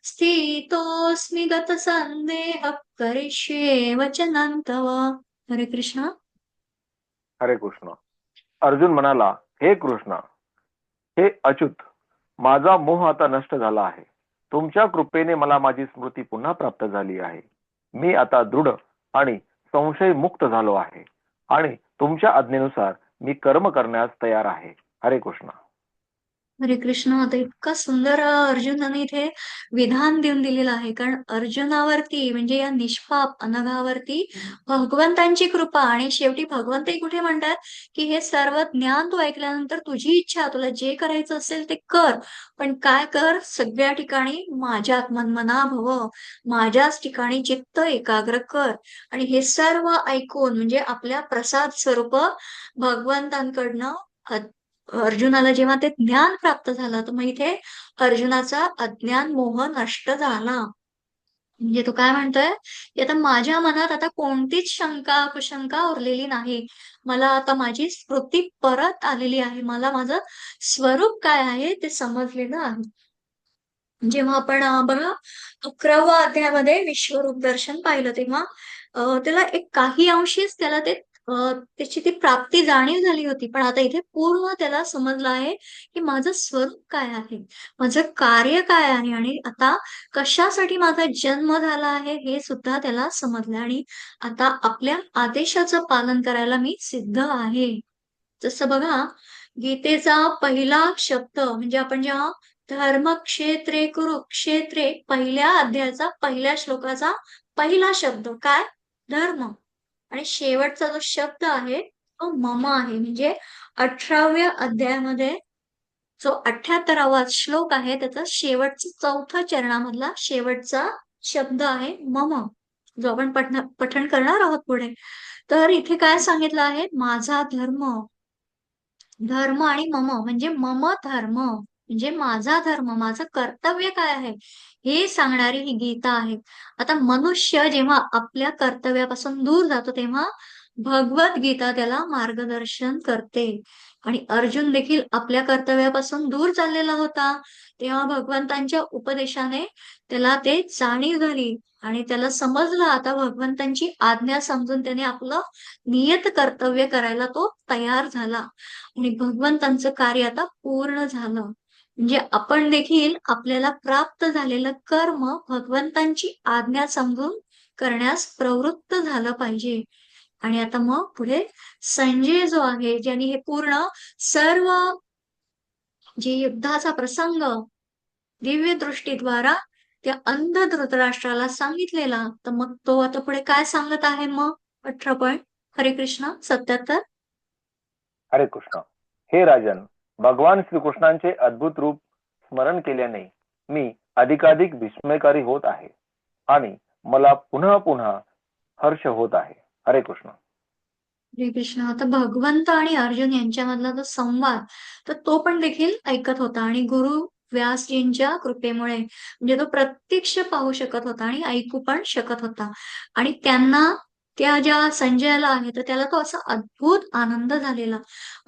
[SPEAKER 1] स्थितोऽस्मि गतसन्देहः करिष्ये वचनं तव. हरे कृष्ण.
[SPEAKER 2] हरे कृष्ण. अर्जुन म्हणाला, हे कृष्ण, हे अच्युत, माझा मोह आता नष्ट झाला आहे. तुमच्या कृपेने मला माझी स्मृती पुन्हा प्राप्त झाली आहे. मी आता दृढ आणि संशय मुक्त झालो आहे आणि तुमच्या आज्ञेनुसार मी कर्म करण्यास तयार आहे. हरे कृष्ण.
[SPEAKER 1] हरे कृष्ण. आता इतका सुंदर अर्जुनाने इथे विधान देऊन दिलेलं आहे. कारण अर्जुनावरती म्हणजे या निष्पाप अनघावरती भगवंतांची कृपा आणि शेवटी भगवंतही कुठे म्हणतात की हे सर्व ज्ञान तू ऐकल्यानंतर तुझी इच्छा तुला जे करायचं असेल ते कर, पण काय कर सगळ्या ठिकाणी माझ्यात मनमना भव, माझ्याच ठिकाणी चित्त एकाग्र कर. आणि हे सर्व ऐकून म्हणजे आपल्या प्रसाद स्वरूप भगवंतांकडनं अर्जुनाला जेव्हा ते ज्ञान प्राप्त झालं तर मग इथे अर्जुनाचा अज्ञान मोह नष्ट झाला. म्हणजे तो काय म्हणतोय की आता माझ्या मनात आता कोणतीच शंका कुशंका उरलेली नाही. मला आता माझी स्मृती परत आलेली आहे. मला माझं स्वरूप काय आहे ते समजलेलं आहे. जेव्हा आपण बघा 11व्या अध्यायामध्ये विश्वरूप दर्शन पाहिलं तेव्हा त्याला एक काही अंशीच त्याला ते त्याची ती प्राप्ती जाणीव झाली होती. पण आता इथे पूर्ण त्याला समजलं आहे की माझं स्वरूप काय आहे, माझं कार्य काय आहे आणि आता कशासाठी माझा जन्म झाला आहे हे सुद्धा त्याला समजलं. आणि आता आपल्या आदेशाचं पालन करायला मी सिद्ध आहे. जसं बघा गीतेचा पहिला शब्द म्हणजे आपण जेव्हा धर्मक्षेत्रे कुरुक्षेत्रे पहिल्या अध्यायाचा पहिल्या श्लोकाचा पहिला शब्द काय? धर्म. आणि शेवटचा जो शब्द आहे तो मम आहे. म्हणजे 18व्या अध्यायामध्ये जो 78वा श्लोक आहे त्याचा शेवटचा चौथ्या चरणामधला शेवटचा शब्द आहे मम, जो आपण पठण करणार आहोत पुढे. तर इथे काय सांगितलं आहे? माझा धर्म, धर्म आणि मम म्हणजे मम धर्म म्हणजे माझा धर्म, माझं कर्तव्य काय आहे हे सांगणारी ही गीता आहे. आता मनुष्य जेव्हा आपल्या कर्तव्यापासून दूर जातो तेव्हा भगवत गीता त्याला मार्गदर्शन करते आणि अर्जुन देखील आपल्या कर्तव्यापासून दूर चाललेला होता. तेव्हा भगवंतांच्या उपदेशाने त्याला ते जाणीव झाली आणि त्याला समजलं आता भगवंतांची आज्ञा समजून त्याने आपलं नियत कर्तव्य करायला तो तयार झाला आणि भगवंतांचं कार्य आता पूर्ण झालं. म्हणजे आपण देखील आपल्याला प्राप्त झालेलं कर्म भगवंतांची आज्ञा समजून करण्यास प्रवृत्त झालं पाहिजे. आणि आता मग पुढे संजय जो आहे ज्यांनी हे पूर्ण सर्व जे युद्धाचा प्रसंग दिव्य दृष्टीद्वारा त्या अंध धृतराष्ट्राला सांगितलेला, तर मग तो आता पुढे काय सांगत आहे मग 18 हरे कृष्ण 77.
[SPEAKER 2] हरे कृष्ण. हे राजन, भगवान श्रीकृष्णांचे अद्भुत रूप स्मरण केल्याने मी अधिकाधिक विस्मयकारी होत आहे आणि मला पुन्हा पुन्हा हर्ष होत आहे. हरे कृष्ण.
[SPEAKER 1] हरे कृष्ण. आता भगवंत आणि अर्जुन यांच्यामधला जो संवाद तर तो पण देखील ऐकत होता आणि गुरु व्यासजींच्या कृपेमुळे म्हणजे तो प्रत्यक्ष पाहू शकत होता आणि ऐकू पण शकत होता. आणि त्यांना त्या ज्या संजयाला आहे तर त्याला तो असा अद्भुत आनंद झालेला.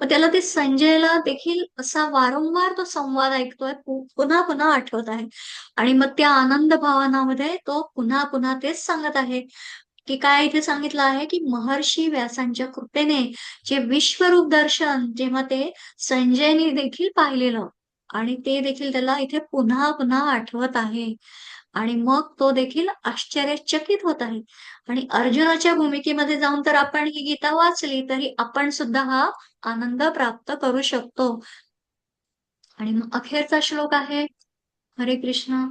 [SPEAKER 1] मग त्याला ते संजयला देखील असा वारंवार तो संवाद ऐकतोय, पुन्हा पुन्हा आठवत आहे. आणि मग त्या आनंद भावनामध्ये तो पुन्हा पुन्हा तेच सांगत आहे की काय इथे सांगितलं आहे की महर्षी व्यासांच्या कृपेने जे विश्वरूप दर्शन जेव्हा ते संजयने देखील पाहिलेलं आणि ते देखील त्याला इथे पुन्हा पुन्हा आठवत आहे. आणि मग तो देखील आश्चर्यचकित होत आहे. आणि अर्जुनाच्या भूमिकेमध्ये जाऊन तर आपण ही गीता वाचली तरी आपण सुद्धा हा आनंद प्राप्त करू शकतो. आणि मग अखेरचा श्लोक आहे हरे कृष्ण.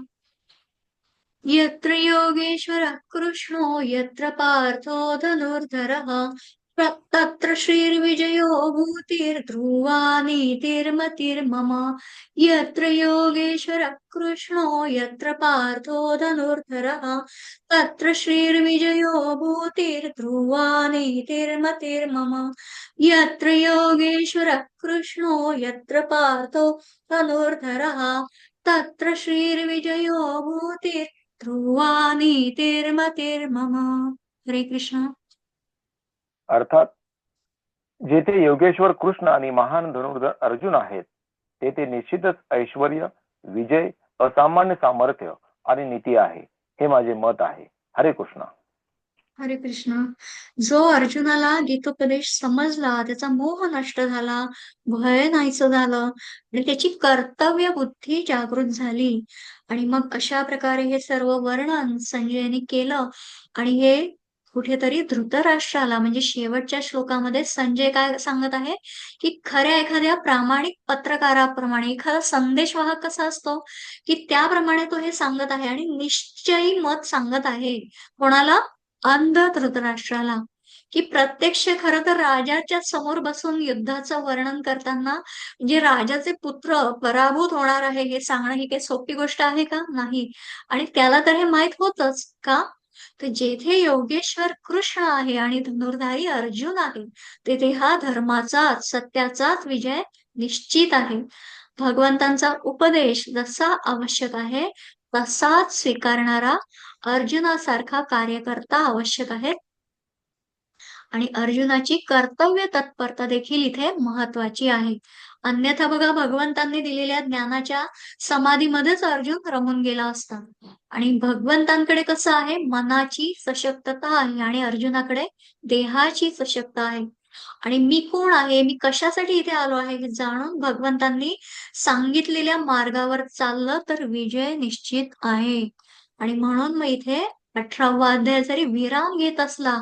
[SPEAKER 1] यत्र योगेश्वरः कृष्णो यत्र पार्थो धनुर्धरः तत्र श्रीर्विजयो भूतिर्ध्रुवा नीतिर्मतिर्मम. यत्र योगेश्वरः कृष्णो यत्र पार्थो धनुर्धरः तत्र श्रीर्विजयो भूतिर्ध्रुवा नीतिर्मतिर्मम. यत्र योगेश्वरः कृष्णो यत्र पार्थो धनुर्धरः तत्र श्रीर्विजयो भूतिर् ध्रुवा नीतिर्मतिर्मम. हरे कृष्ण.
[SPEAKER 2] अर्थात जेथे योगेश्वर कृष्ण आणि महान धनुर्धर अर्जुन आहेत तेथे निश्चितच ऐश्वर्य, विजय, असामान्य सामर्थ्य आणि नीती आहे, हे माझे मत आहे. हरे कृष्ण.
[SPEAKER 1] हरे कृष्ण. जो अर्जुनाला गीतोपदेश समजला त्याचा मोह नष्ट झाला, भय नाहीसं झालं आणि त्याची कर्तव्य बुद्धी जागृत झाली. आणि मग अशा प्रकारे हे सर्व वर्णन संजयने केलं. आणि हे कुठेतरी धृतराष्ट्राला म्हणजे शेवटच्या श्लोकामध्ये संजय काय सांगत आहे की खऱ्या एखाद्या प्रामाणिक पत्रकाराप्रमाणे एखादा संदेशवाहक कसा असतो की त्याप्रमाणे तो हे सांगत आहे आणि निश्चयी मत सांगत आहे. कोणाला? अंध धृतराष्ट्राला. की प्रत्यक्ष खरं तर राजाच्या समोर बसून युद्धाचं वर्णन करताना म्हणजे राजाचे पुत्र पराभूत होणार आहे हे सांगणं ही काही सोपी गोष्ट आहे का? नाही. आणि त्याला तर हे माहित होतच का? तर जेथे योगेश्वर कृष्ण आहे आणि धनुर्धारी अर्जुन आहे तेथे हा धर्माचाच सत्याचाच विजय निश्चित आहे. भगवंतांचा उपदेश जसा आवश्यक आहे तसाच स्वीकारणारा अर्जुनासारखा कार्यकर्ता आवश्यक आहे. आणि अर्जुनाची कर्तव्य तत्परता देखील इथे महत्वाची आहे. अन्यथा बघा भगवंतांनी दिलेल्या ज्ञानाच्या समाधीमध्येच अर्जुन रमून गेला असता. आणि भगवंतांकडे कसं आहे मनाची सशक्तता आहे आणि अर्जुनाकडे देहाची सशक्तता आहे. आणि मी कोण आहे, मी कशासाठी इथे आलो आहे हे जाणून भगवंतांनी सांगितलेल्या मार्गावर चाललं तर विजय निश्चित आहे. आणि म्हणून मग इथे 18वा अध्याय जरी विराम घेत असला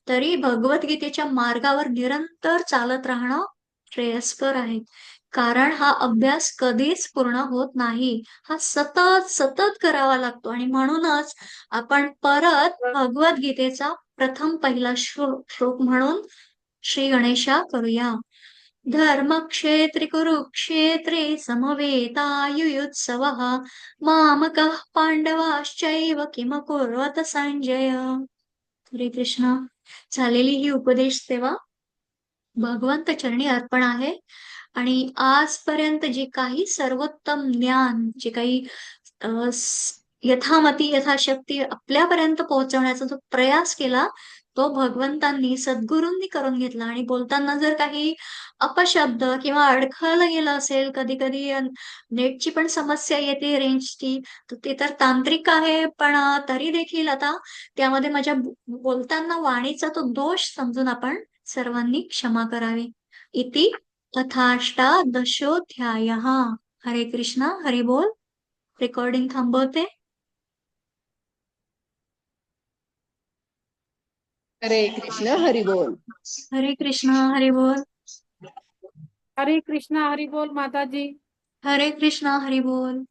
[SPEAKER 1] तरी भगवद्गीतेच्या मार्गावर निरंतर चालत राहणं श्रेयस्कर आहे. कारण हा अभ्यास कधीच पूर्ण होत नाही. हा सतत सतत करावा लागतो आणि म्हणूनच आपण परत भगवद्गीतेचा प्रथम पहिला श्लोक म्हणून श्री गणेशा करूया. धर्मक्षेत्री कुरुक्षेत्रे समवेतायुयुत्सवः मामकः पांडवाश्चैव किमकुर्वत संजय. हरे कृष्ण. झालेली ही उपदेश सेवा भगवंत चरणी अर्पण आहे. आणि आजपर्यंत जे काही सर्वोत्तम ज्ञान जे काही यथामती यथाशक्ती आपल्यापर्यंत पोहोचवण्याचा जो प्रयास केला तो भगवंतांनी सद्गुरूंनी करून घेतला. आणि बोलताना जर काही अपशब्द किंवा अडखळलं गेलं असेल, कधी कधी नेटची पण समस्या येते, रेंजची, तर ते तर तांत्रिक आहे, पण तरी देखील आता त्यामध्ये माझ्या बोलताना वाणीचा तो दोष समजून आपण सर्वांनी क्षमा करावी. इति अथाष्टादशोऽध्यायः. हरे कृष्णा. हरी बोल. रेकॉर्डिंग थांबवते.
[SPEAKER 3] हरे कृष्ण हरी बोल.
[SPEAKER 1] हरे कृष्णा. हरी बोल.
[SPEAKER 4] हरे कृष्णा हरि बोल माता जी.
[SPEAKER 1] हरे कृष्णा. हरी बोल.